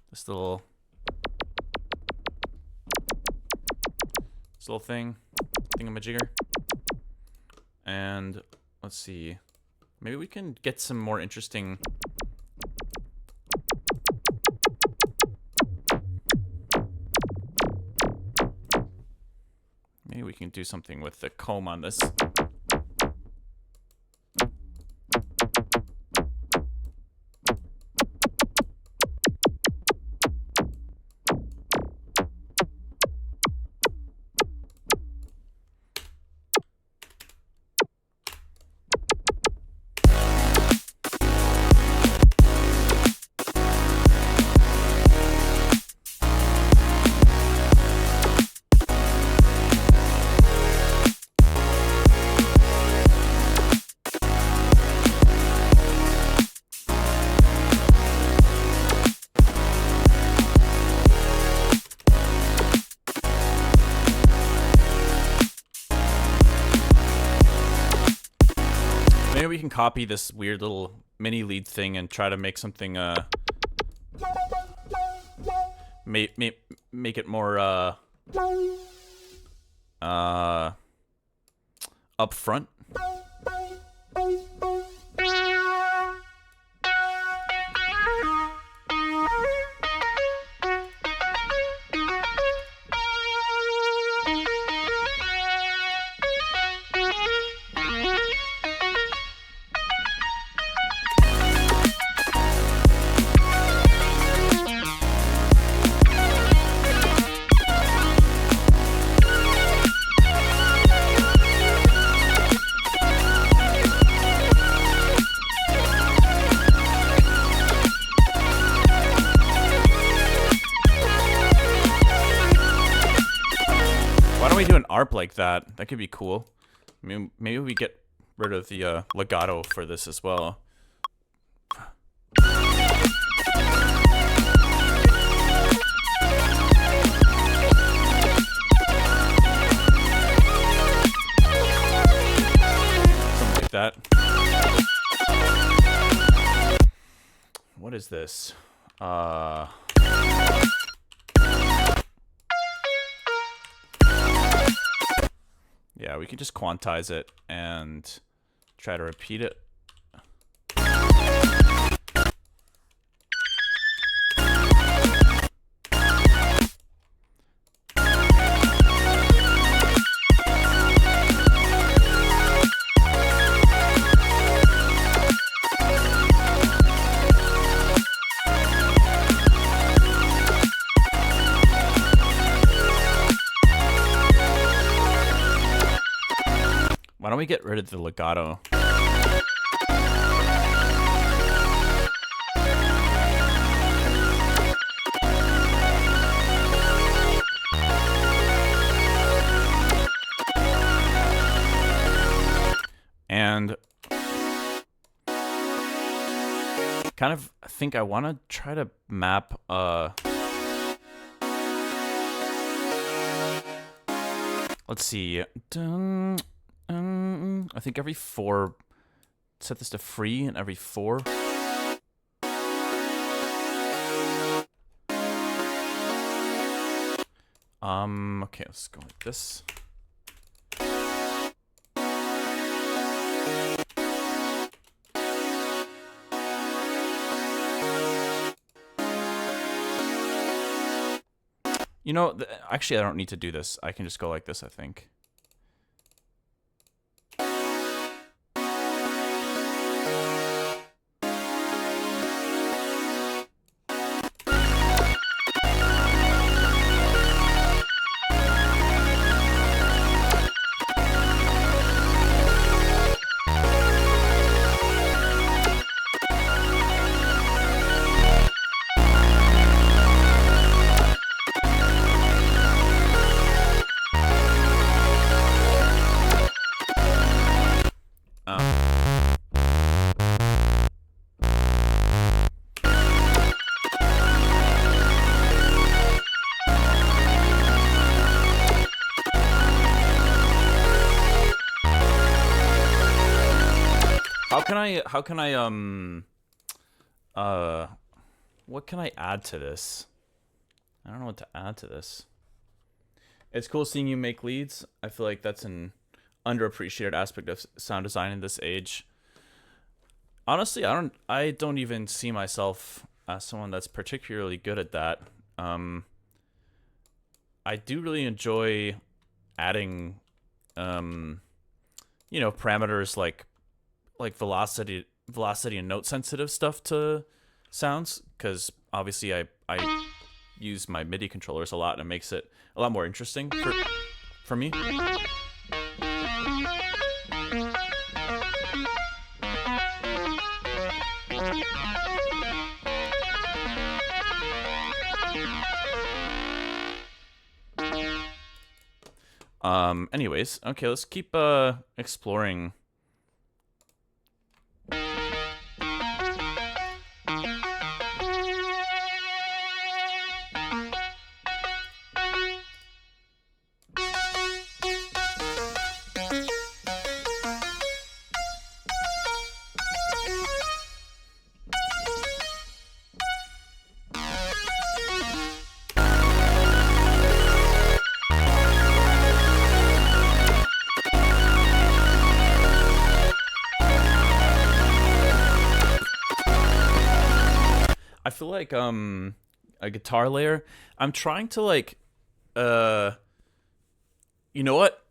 This little thing, thingamajigger. And let's see. Maybe we can get some more interesting. Maybe we can do something with the comb on this. Maybe we can copy this weird little mini lead thing and try to make something make it more upfront. ARP like that. That could be cool. I mean, maybe we get rid of the legato for this as well. Something like that. What is this? Yeah, we can just quantize it and try to repeat it. Why don't we get rid of the legato? And kind of think I want to try to map let's see. I think every 4, set this to free, and every 4. Okay, let's go like this. You know, actually, I don't need to do this. I can just go like this, I think. how can I what can I add to this? I don't know what to add to this. It's cool seeing you make leads. I feel like that's an underappreciated aspect of sound design in this age. Honestly, I don't even see myself as someone that's particularly good at that. I do really enjoy adding parameters like velocity and note sensitive stuff to sounds, because obviously I use my MIDI controllers a lot, and it makes it a lot more interesting for me. Anyways, okay, let's keep exploring. I feel like a guitar layer. I'm trying to like you know what?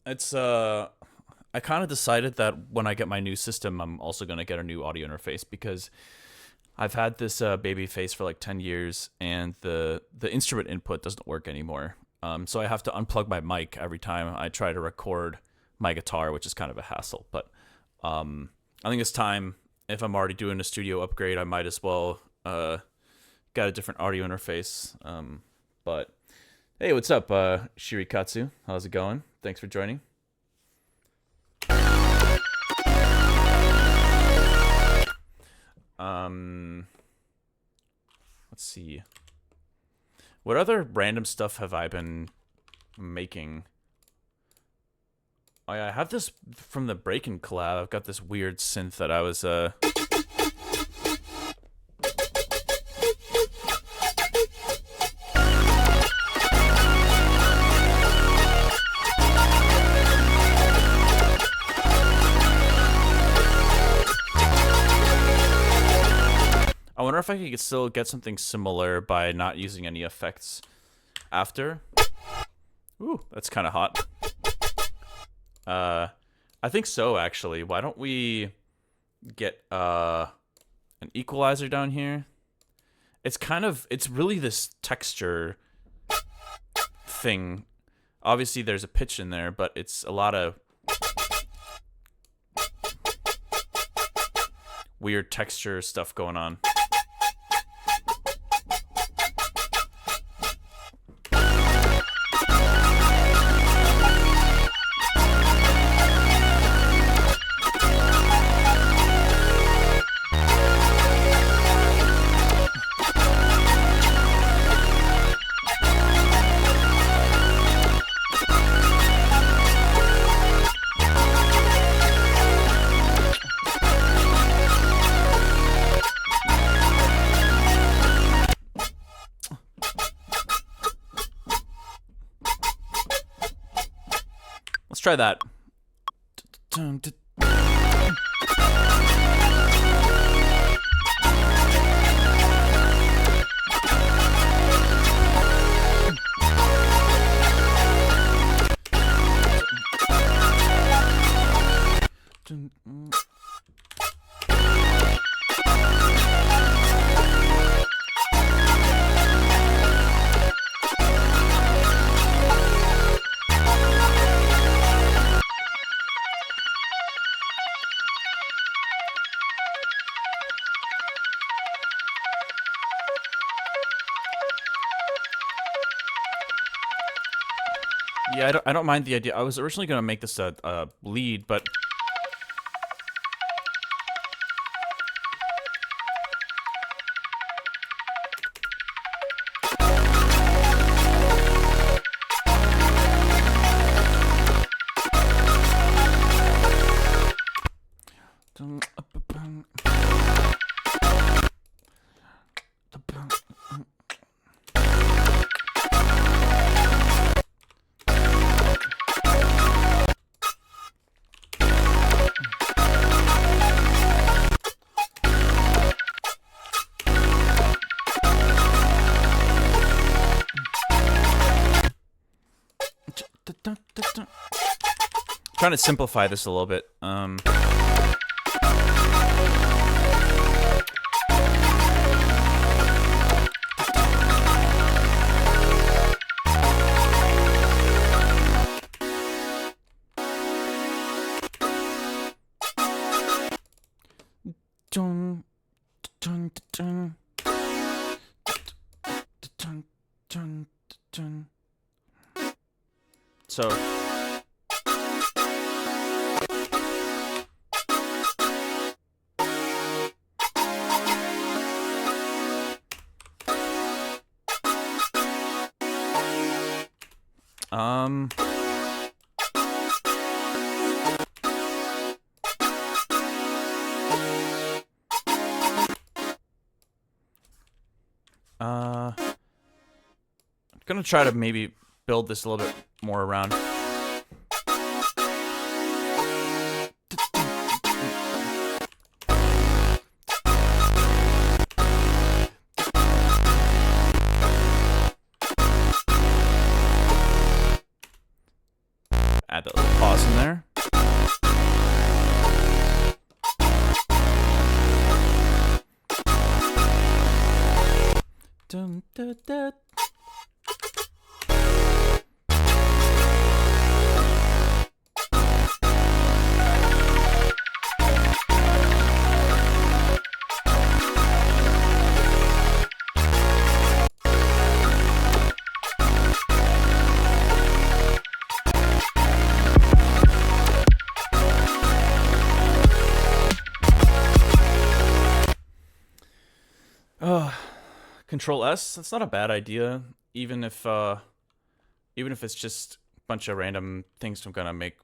It's I kind of decided that when I get my new system, I'm also going to get a new audio interface, because I've had this baby face for like 10 years, and the instrument input doesn't work anymore. So I have to unplug my mic every time I try to record my guitar, which is kind of a hassle, but I think it's time. If I'm already doing a studio upgrade, I might as well get a different audio interface. But hey, what's up, Shirikatsu? How's it going? Thanks for joining. Let's see. What other random stuff have I been making? I have this from the Breakin' collab. I've got this weird synth that I was I wonder if I could still get something similar by not using any effects after. Ooh, that's kind of hot. I think so, actually. Why don't we get an equalizer down here? It's really this texture thing. Obviously there's a pitch in there, but it's a lot of weird texture stuff going on. Let's try that. Yeah, I don't mind the idea. I was originally going to make this a lead, but Trying to simplify this a little bit. So I'm gonna try to maybe build this a little bit more around. Add that little pause in there. Dun, dun, dun. Control S. That's not a bad idea, even if it's just a bunch of random things I'm gonna make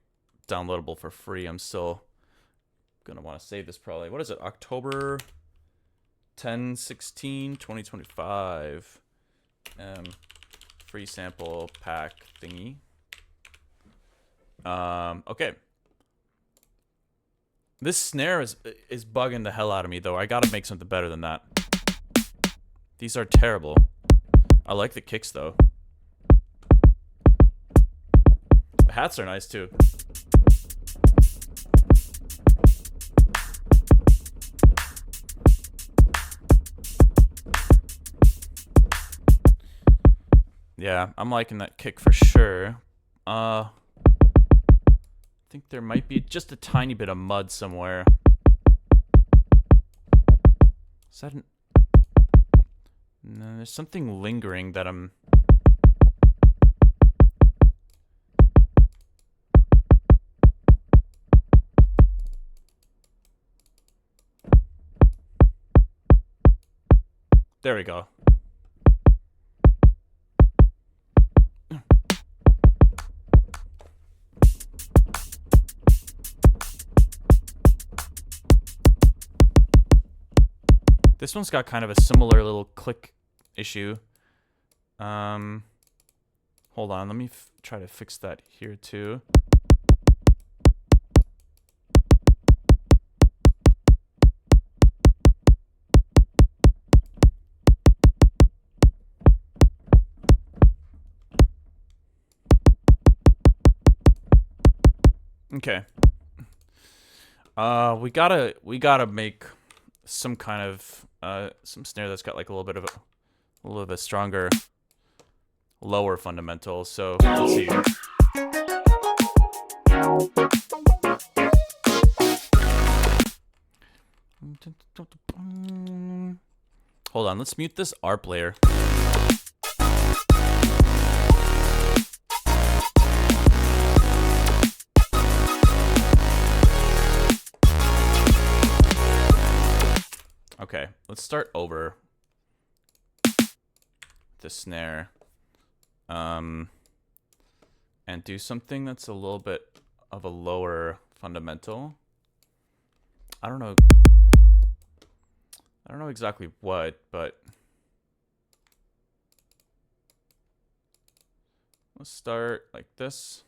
downloadable for free. I'm still gonna want to save this probably. What is it? October 10/16/2025. Free sample pack thingy. Okay. This snare is bugging the hell out of me though. I gotta make something better than that. These are terrible. I like the kicks though. The hats are nice too. Yeah, I'm liking that kick for sure. I think there might be just a tiny bit of mud somewhere. Is that an... No, there's something lingering that I'm... There we go. This one's got kind of a similar little click issue. Hold on, let me try to fix that here too. Okay. We gotta make some kind of some snare that's got like a little bit of a stronger lower fundamental. So let's see. Hold on, let's mute this ARP layer. Okay, let's start over the snare, and do something that's a little bit of a lower fundamental. I don't know exactly what, but let's start like this.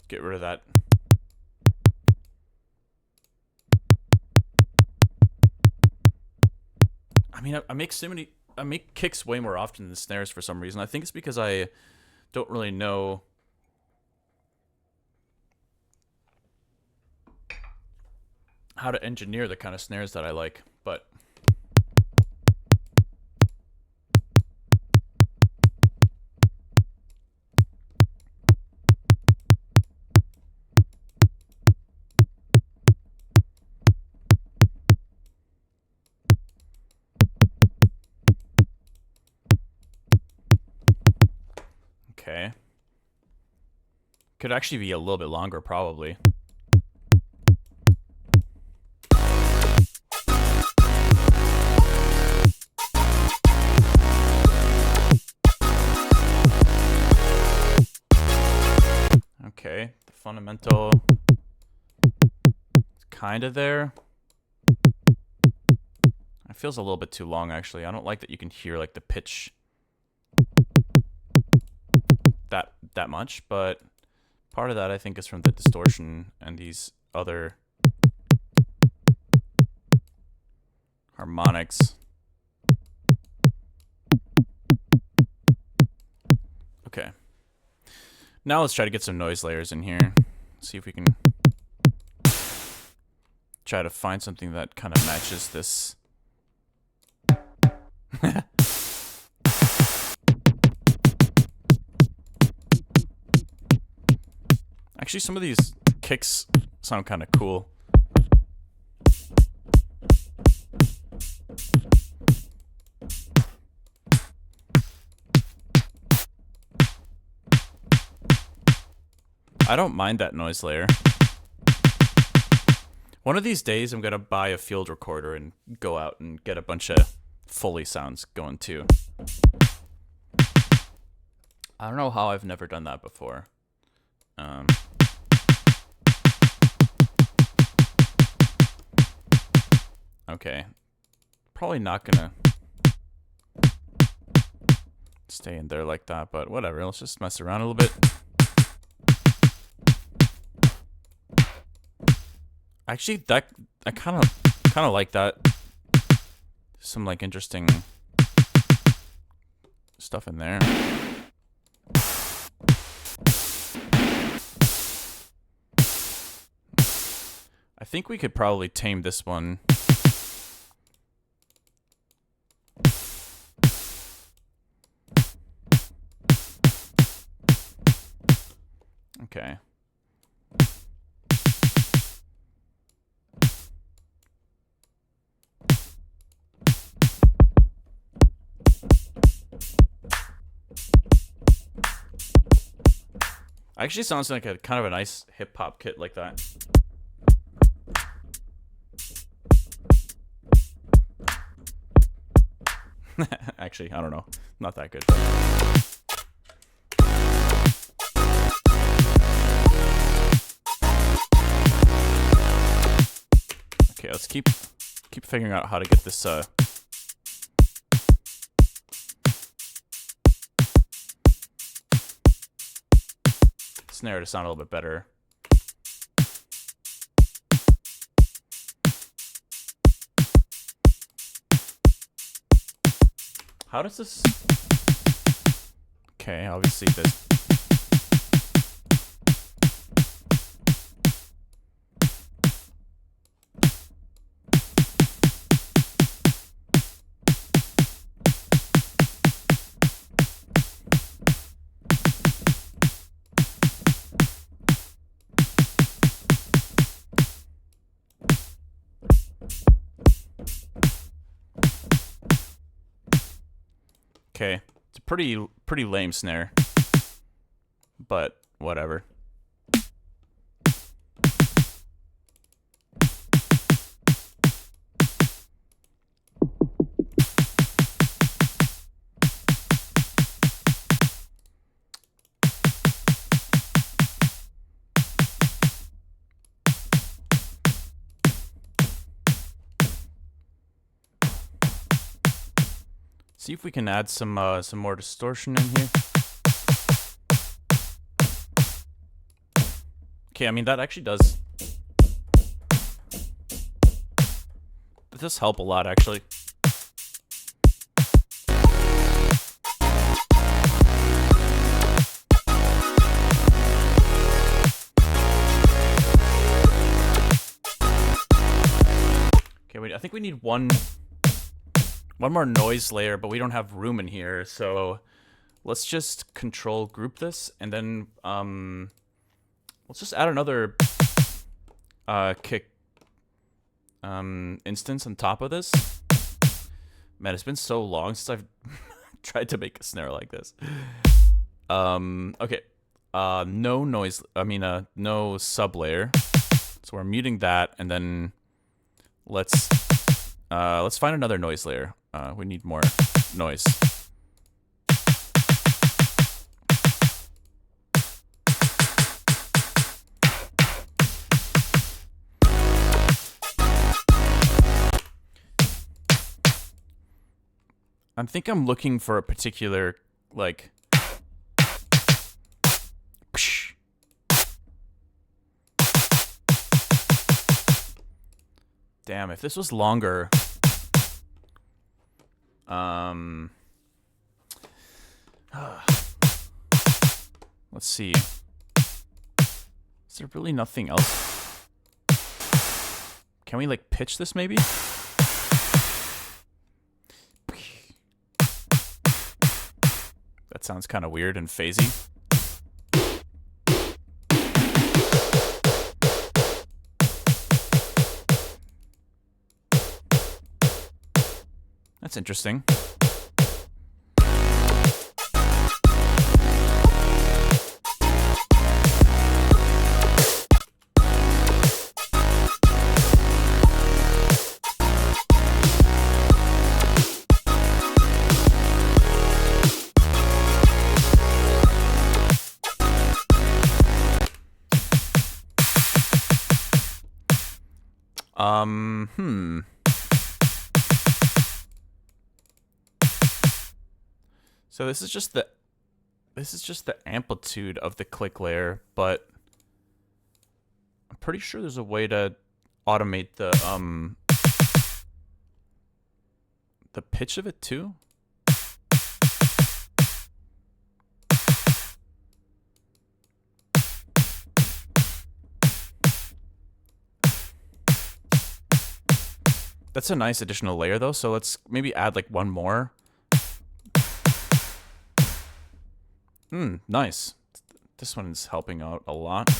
Get rid of that. mean, I make kicks way more often than snares for some reason. I think it's because I don't really know how to engineer the kind of snares that I like, but okay. Could actually be a little bit longer, probably. Okay, the fundamental is kind of there. It feels a little bit too long, actually. I don't like that you can hear like the pitch that much, but part of that I think is from the distortion and these other harmonics. Okay. Now let's try to get some noise layers in here. See if we can try to find something that kind of matches this. Actually, some of these kicks sound kind of cool. I don't mind that noise layer. One of these days, I'm going to buy a field recorder and go out and get a bunch of Foley sounds going too. I don't know how I've never done that before. Okay. Probably not gonna stay in there like that, but whatever. Let's just mess around a little bit. Actually, I kind of like that. Some like interesting stuff in there. I think we could probably tame this one. Okay. Actually sounds like a kind of a nice hip hop kit like that. Actually, I don't know. Not that good. Okay, let's keep figuring out how to get this snare to sound a little bit better. How does this... Okay, obviously this... Okay, it's a pretty lame snare, but whatever. See if we can add some more distortion in here. Okay, I mean that actually does help a lot actually. think we need one more noise layer, but we don't have room in here, so let's just control group this, and then let's just add another kick instance on top of this. Man, it's been so long since I've tried to make a snare like this. Okay. No noise, no sub layer. So we're muting that, and then let's find another noise layer. We need more noise. I think I'm looking for a particular, like, damn, if this was longer, let's see. Is there really nothing else? Can we, like, pitch this maybe? That sounds kind of weird and phasey. That's interesting. So this is just the amplitude of the click layer, but I'm pretty sure there's a way to automate the pitch of it too. That's a nice additional layer though, so let's maybe add like one more. Nice. This one is helping out a lot.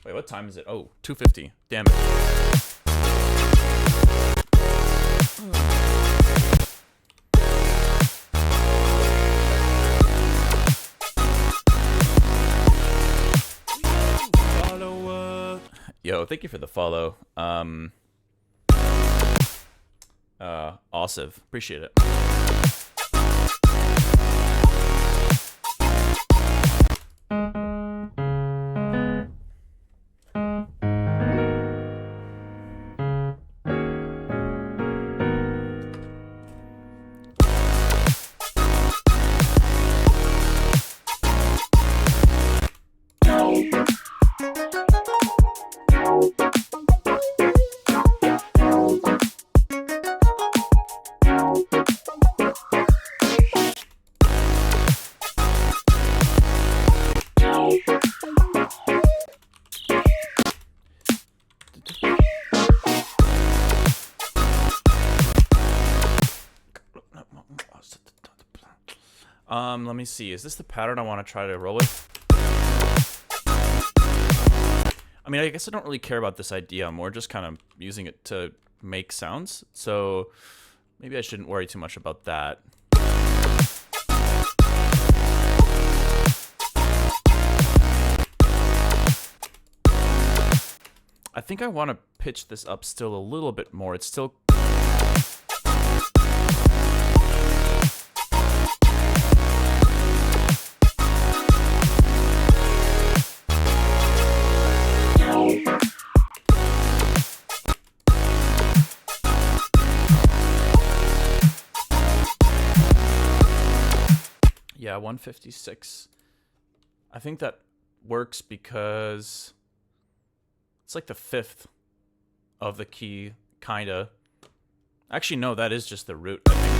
Wait, what time is it? Oh, 2:50. Damn it. Yo, thank you for the follow. Awesome. Appreciate it. Let me see. Is this the pattern I want to try to roll with? I mean, I guess I don't really care about this idea. I'm more just kind of using it to make sounds. So maybe I shouldn't worry too much about that. I think I want to pitch this up still a little bit more. It's still... Yeah, 156. I think that works because it's like the 5th of the key, kinda. Actually, no, that is just the root, I think.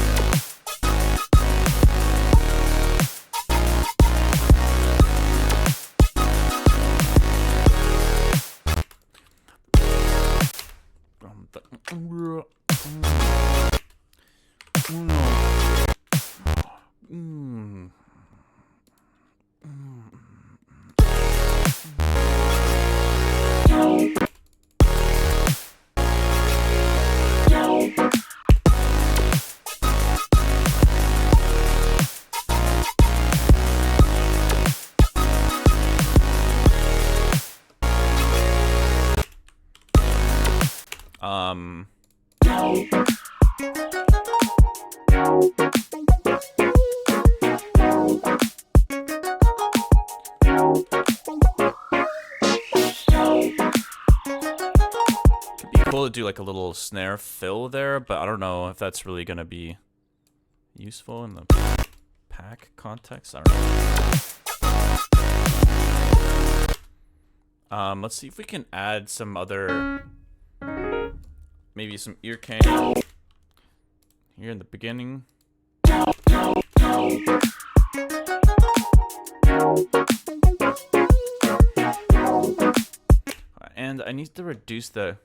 Cool to do like a little snare fill there, but I don't know if that's really gonna be useful in the pack context. I don't know. Let's see if we can add some other, maybe some ear candy here in the beginning. And I need to reduce the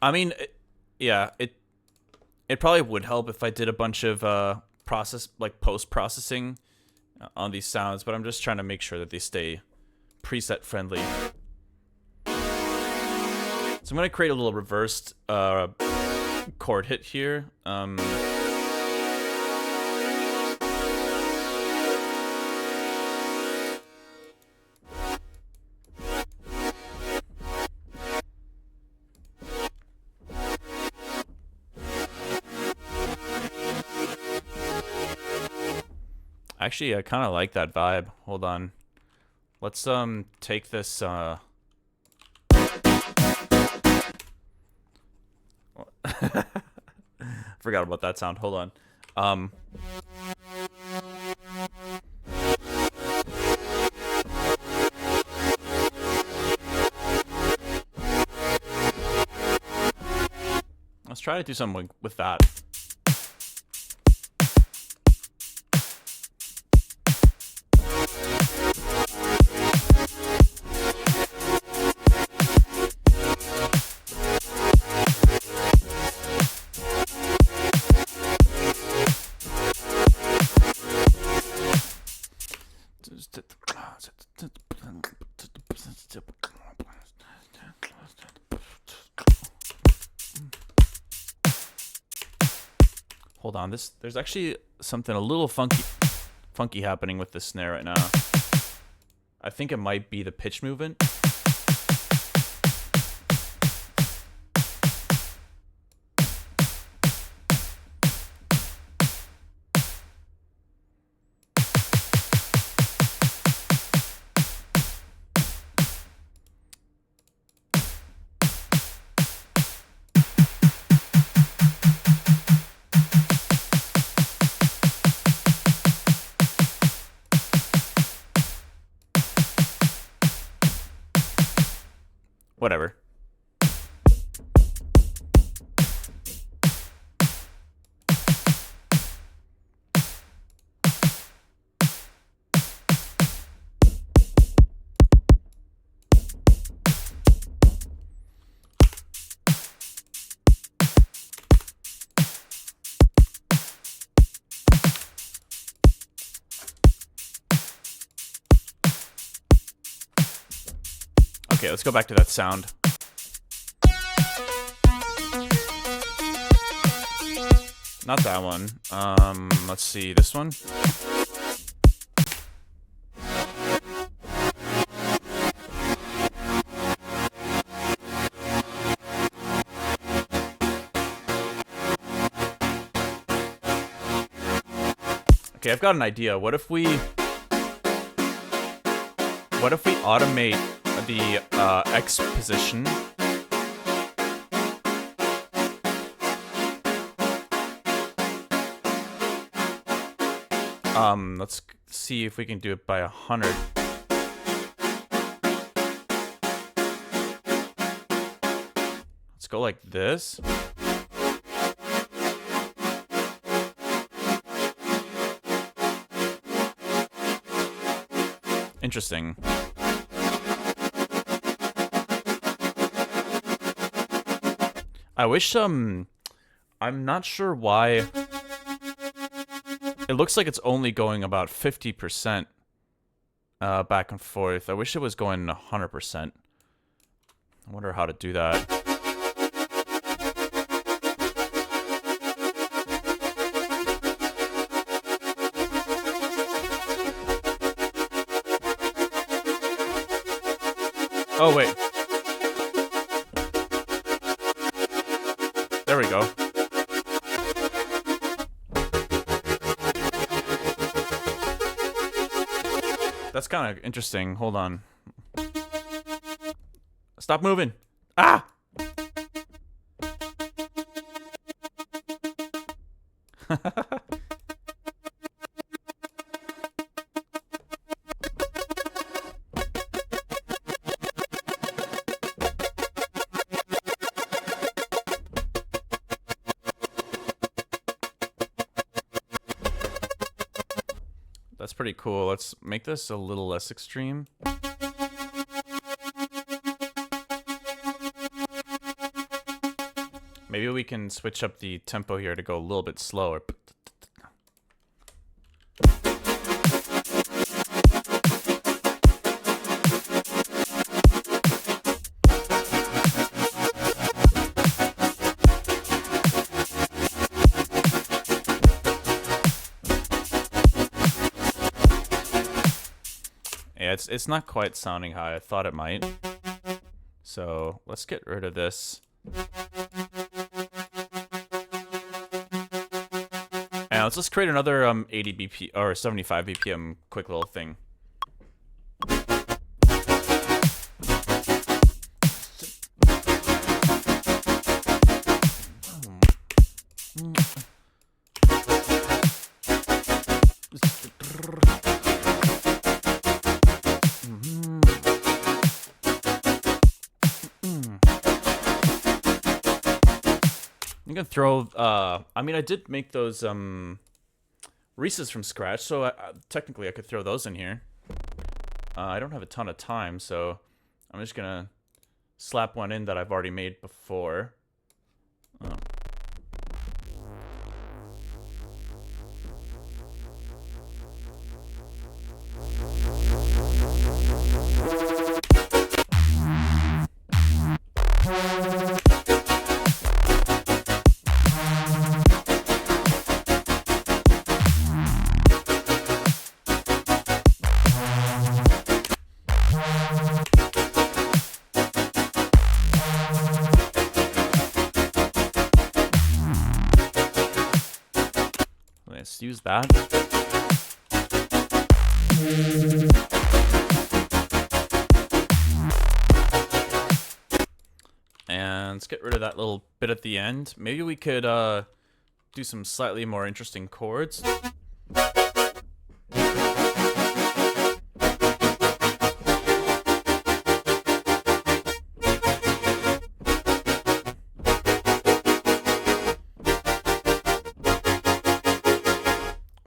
I mean, yeah, it probably would help if I did a bunch of post-processing on these sounds, but I'm just trying to make sure that they stay preset friendly. So I'm gonna create a little reversed chord hit here. Actually, I kind of like that vibe. Hold on. Let's take this forgot about that sound. Hold on. Let's try to do something with that. Hold on, there's actually something a little funky happening with the snare right now. I think it might be the pitch movement. let's go back to that sound. Not that one. Let's see, this one. Okay, I've got an idea. What if we automate the X position? Let's see if we can do it by 100. Let's go like this. Interesting. I wish, I'm not sure why. It looks like it's only going about 50% back and forth. I wish it was going 100%. I wonder how to do that. Oh, wait. There we go. That's kind of interesting. Hold on. Stop moving. Ah! That's pretty cool. Let's make this a little less extreme. Maybe we can switch up the tempo here to go a little bit slower. Yeah, it's not quite sounding how I thought it might. So let's get rid of this. And let's just create another 80 BPM or 75 BPM quick little thing. I'm gonna throw, I mean, I did make those, Reese's from scratch, so technically I could throw those in here. I don't have a ton of time, so I'm just gonna slap one in that I've already made before. Oh. Let's use that. And let's get rid of that little bit at the end. Maybe we could do some slightly more interesting chords.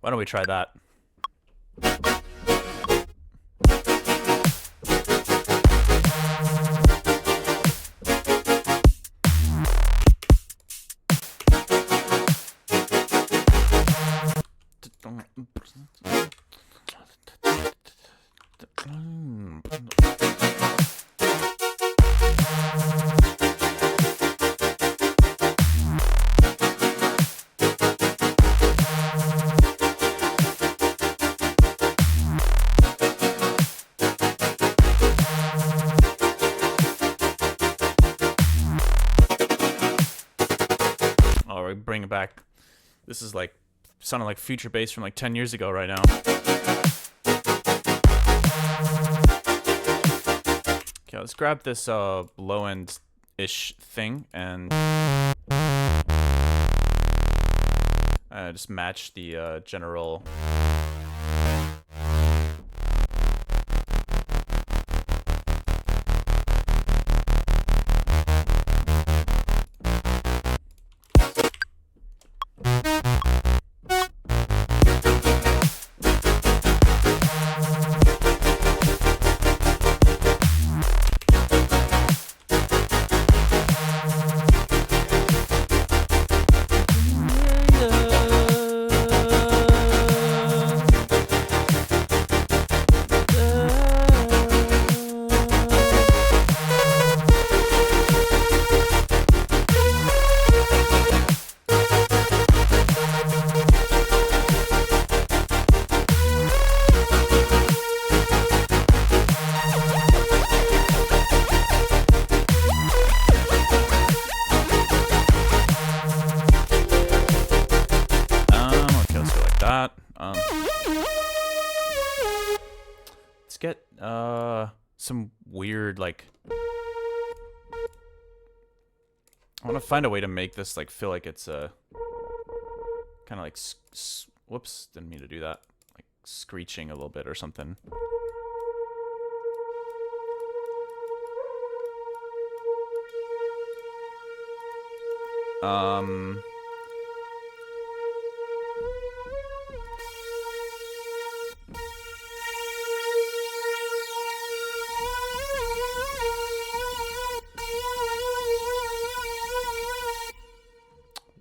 Why don't we try that? bring back. This is like sounding like future bass from like 10 years ago right now. Okay, let's grab this low end ish thing and just match the general. Let's get some weird like. I want to find a way to make this like feel like it's kind of like whoops, didn't mean to do that. Like screeching a little bit or something.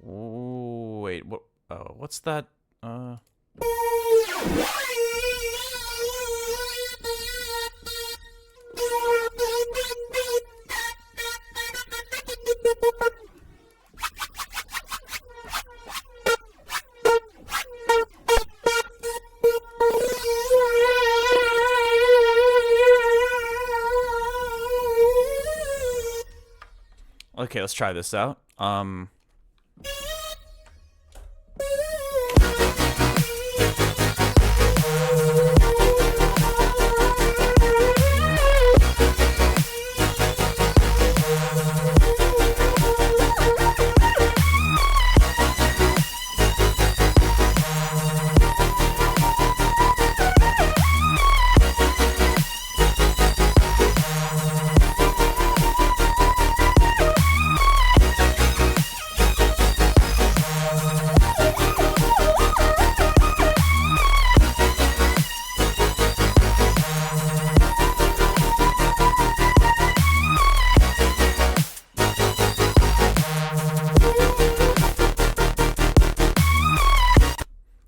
Wait, what? Oh, what's that? Okay, let's try this out.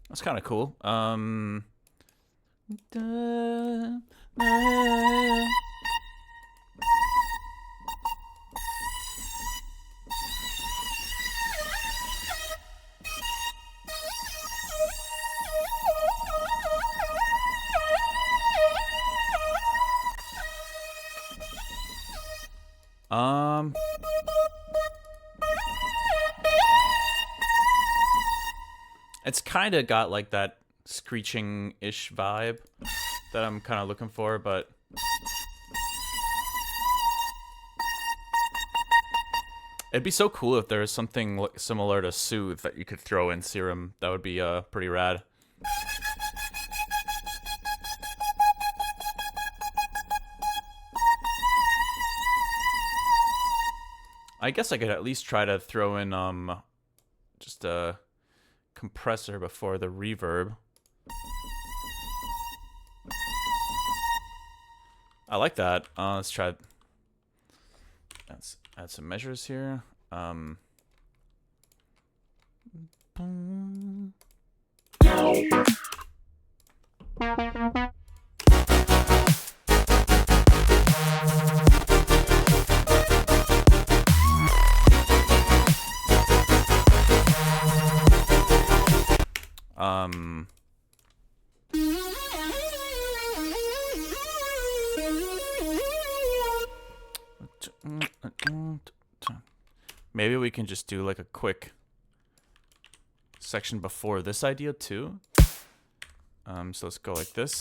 That's kind of cool. It's kind of got like that screeching-ish vibe that I'm kind of looking for, but it'd be so cool if there was something similar to Soothe that you could throw in Serum. That would be pretty rad. I guess I could at least try to throw in just a compressor before the reverb. I like that. Let's try. Let's add some measures here. Maybe we can just do like a quick section before this idea too. So let's go like this.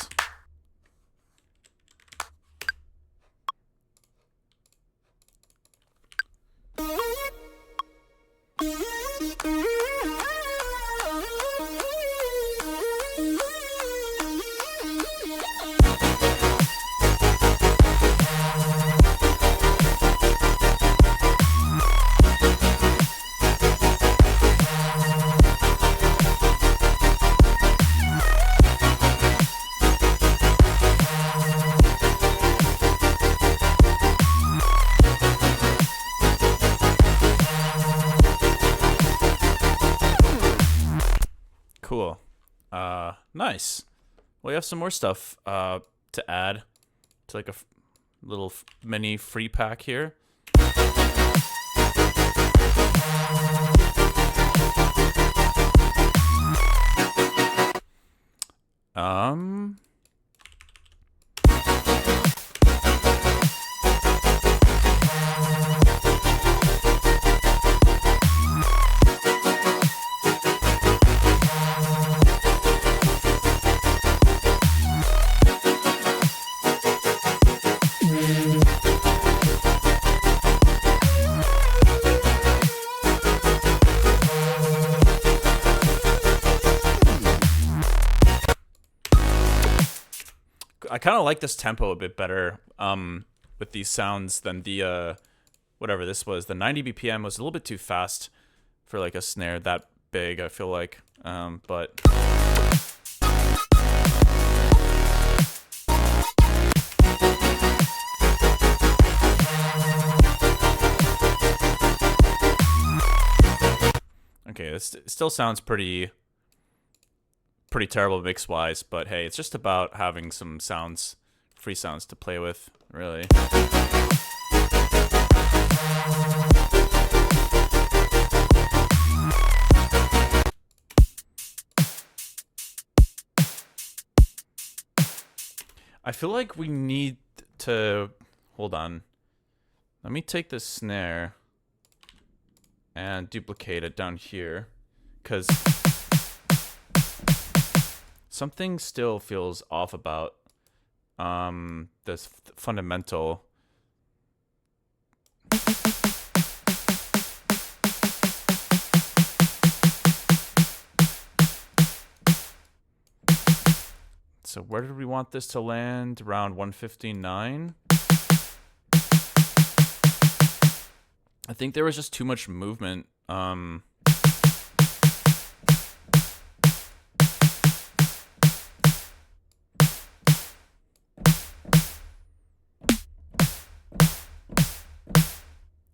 Cool. Nice. Well, we have some more stuff to add to like a little mini free pack here. I kind of like this tempo a bit better with these sounds than the whatever this was. The 90 BPM was a little bit too fast for like a snare that big, I feel like. But okay, this still sounds pretty terrible mix wise, but hey, it's just about having some sounds, free sounds to play with, really. I feel like we need to hold on. Let me take this snare and duplicate it down here, because something still feels off about this fundamental. So where did we want this to land? Around 159. I think there was just too much movement.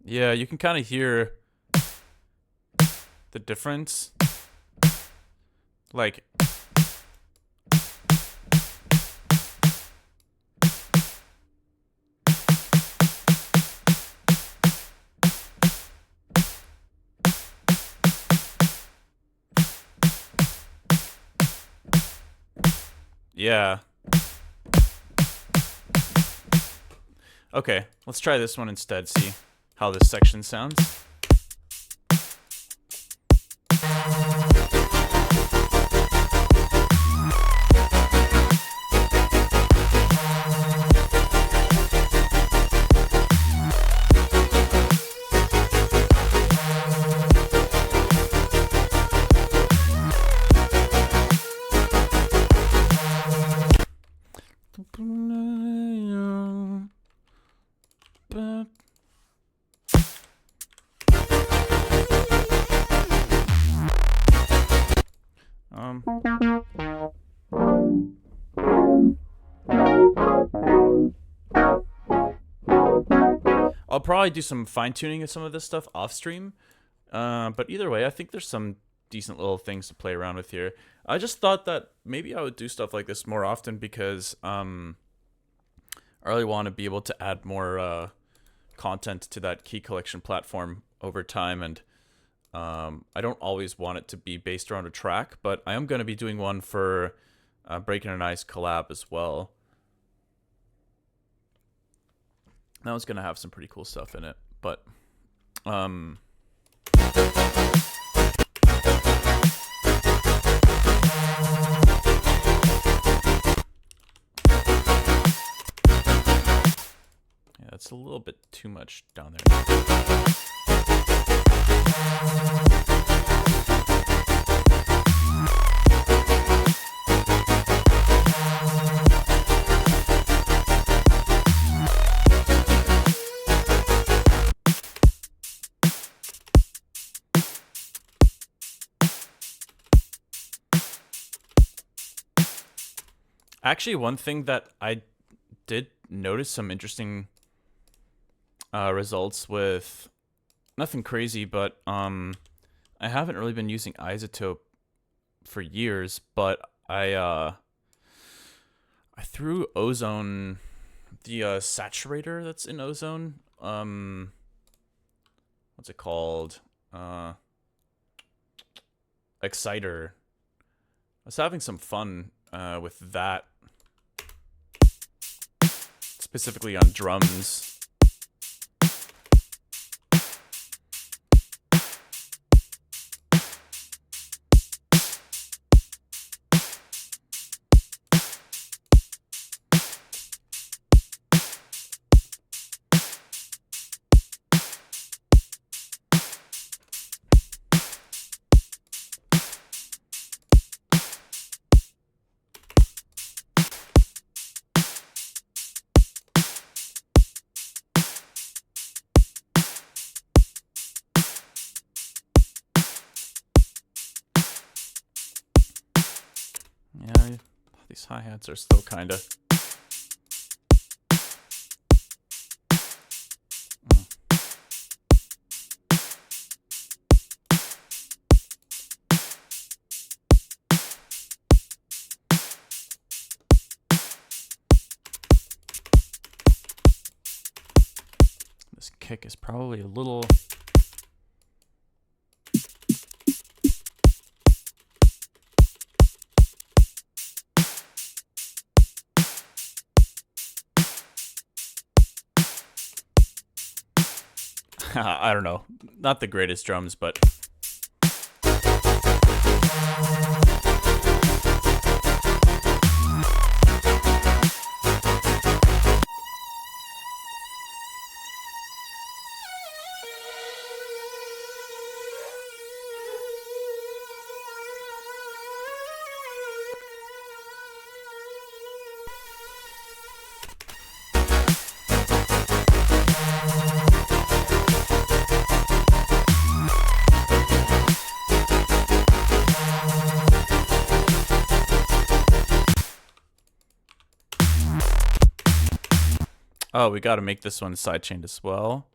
Yeah, you can kind of hear the difference. Like, yeah. Okay, let's try this one instead, see how this section sounds. I'll probably do some fine-tuning of some of this stuff off-stream, but either way, I think there's some decent little things to play around with here. I just thought that maybe I would do stuff like this more often because I really want to be able to add more content to that key collection platform over time, and I don't always want it to be based around a track, but I am going to be doing one for Breaking and I's collab as well. That one's going to have some pretty cool stuff in it, but It's a little bit too much down there. Actually, one thing that I did notice some interesting results with, nothing crazy, but I haven't really been using isotope for years, but I threw ozone, the saturator that's in ozone, what's it called? Exciter. I was having some fun with that, specifically on drums. Yeah, these hi-hats are still kind of... This kick is probably a little... I don't know. Not the greatest drums, but... Oh, we gotta make this one sidechained as well.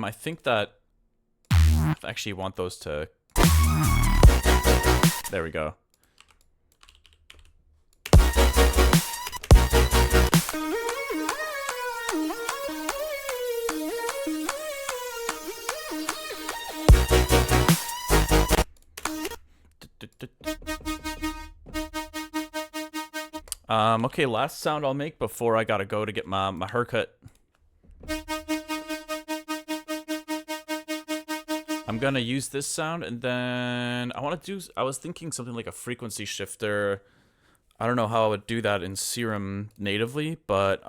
I think that I actually want those to... There we go. Okay, last sound I'll make before I gotta go to get my haircut. I'm gonna use this sound, and then I was thinking something like a frequency shifter. I don't know how I would do that in Serum natively, but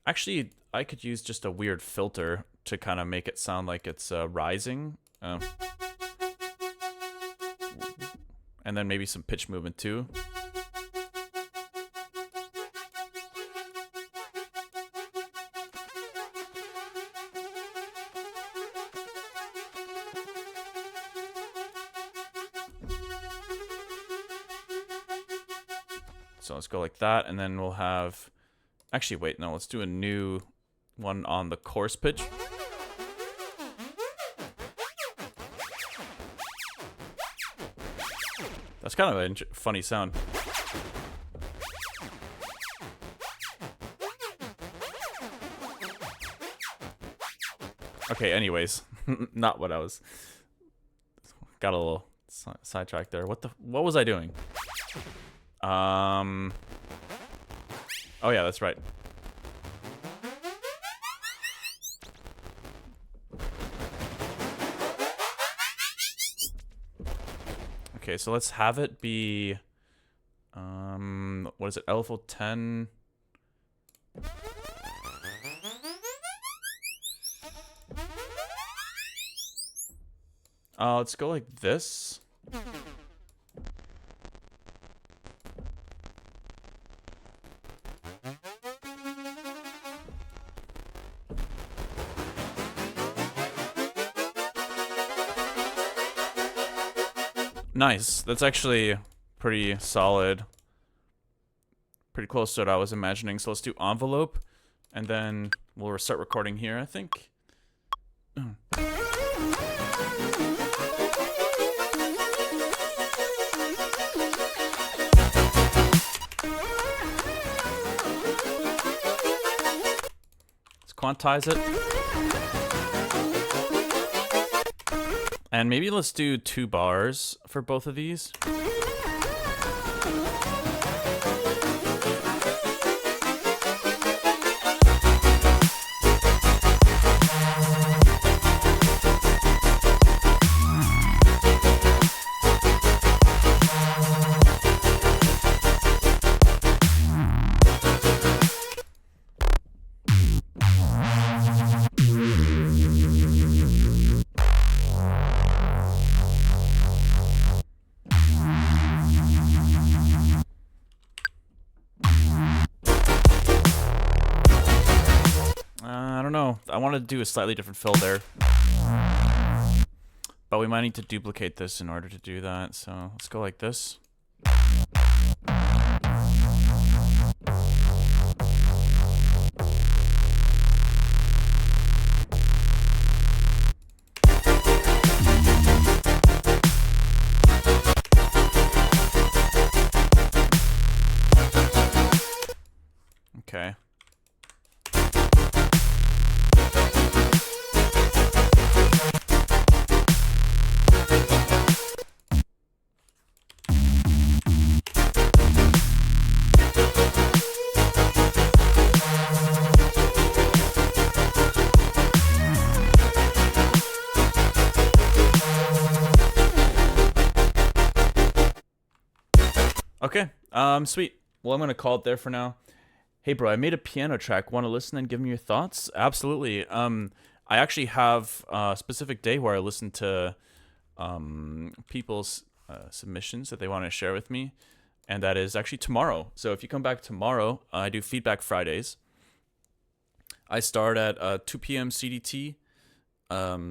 actually I could use just a weird filter to kind of make it sound like it's rising. And then maybe some pitch movement too. So let's go like that, and then we'll have... Actually, wait, no, let's do a new one on the coarse pitch. That's It's kind of a funny sound. Okay, anyways. Not what I was... Got a little sidetracked there. What was I doing? Oh yeah, that's right. Okay, so let's have it be what is it? Level 10. Let's go like this. Nice. That's actually pretty solid. Pretty close to what I was imagining. So let's do envelope, and then we'll start recording here, I think. Quantize it. And maybe let's do 2 bars for both of these. I want to do a slightly different fill there, but we might need to duplicate this in order to do that, so let's go like this. Okay. Okay, sweet. Well, I'm gonna call it there for now. Hey, bro, I made a piano track. Want to listen and give me your thoughts? Absolutely. I actually have a specific day where I listen to people's submissions that they want to share with me, and that is actually tomorrow. So if you come back tomorrow, I do Feedback Fridays. I start at 2 p.m. CDT.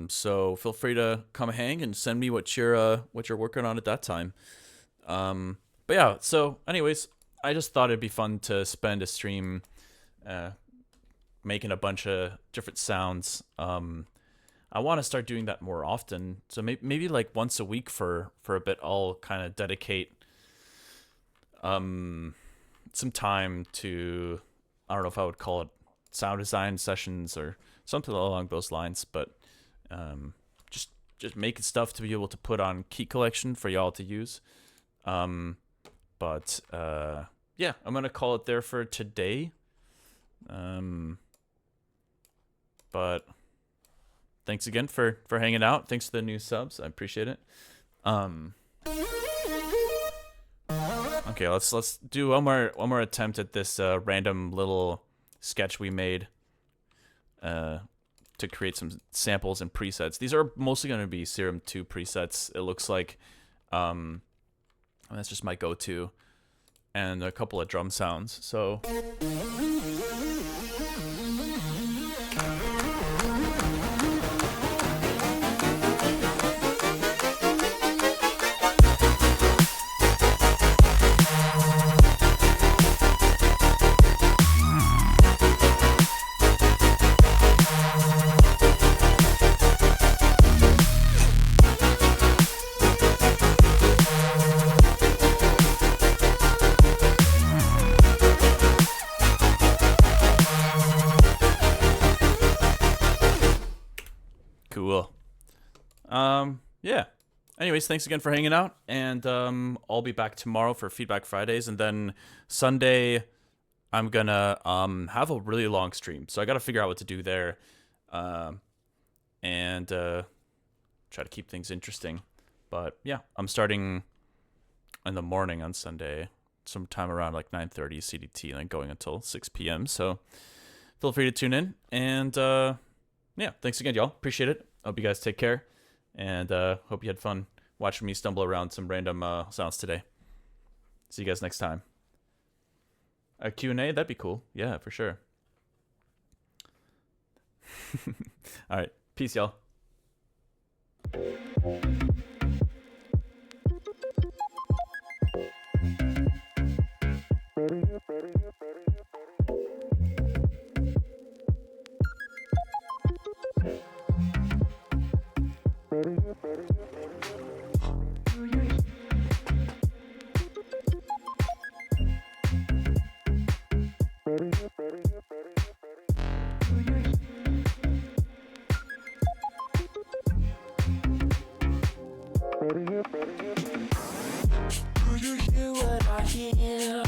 So feel free to come hang and send me what you're working on at that time. But yeah, so anyways, I just thought it'd be fun to spend a stream making a bunch of different sounds. I want to start doing that more often. So maybe like once a week for a bit, I'll kind of dedicate some time to, I don't know if I would call it sound design sessions or something along those lines, but just making stuff to be able to put on Key Collection for y'all to use. But yeah, I'm gonna call it there for today. But thanks again for hanging out. Thanks for the new subs. I appreciate it. Okay, let's do one more attempt at this random little sketch we made to create some samples and presets. These are mostly going to be Serum 2 presets, it looks like. That's just my go-to, and a couple of drum sounds. So Yeah. Anyways, thanks again for hanging out, and I'll be back tomorrow for Feedback Fridays, and then Sunday I'm gonna have a really long stream, so I gotta figure out what to do there, and try to keep things interesting. But yeah, I'm starting in the morning on Sunday, sometime around like 9:30 CDT, and then going until 6 p.m. So feel free to tune in, and yeah, thanks again, y'all. Appreciate it. Hope you guys take care, and hope you had fun watching me stumble around some random sounds today. See you guys next time. A Q&A, that'd be cool. Yeah, for sure. All right, peace, y'all. Do you hear what I hear?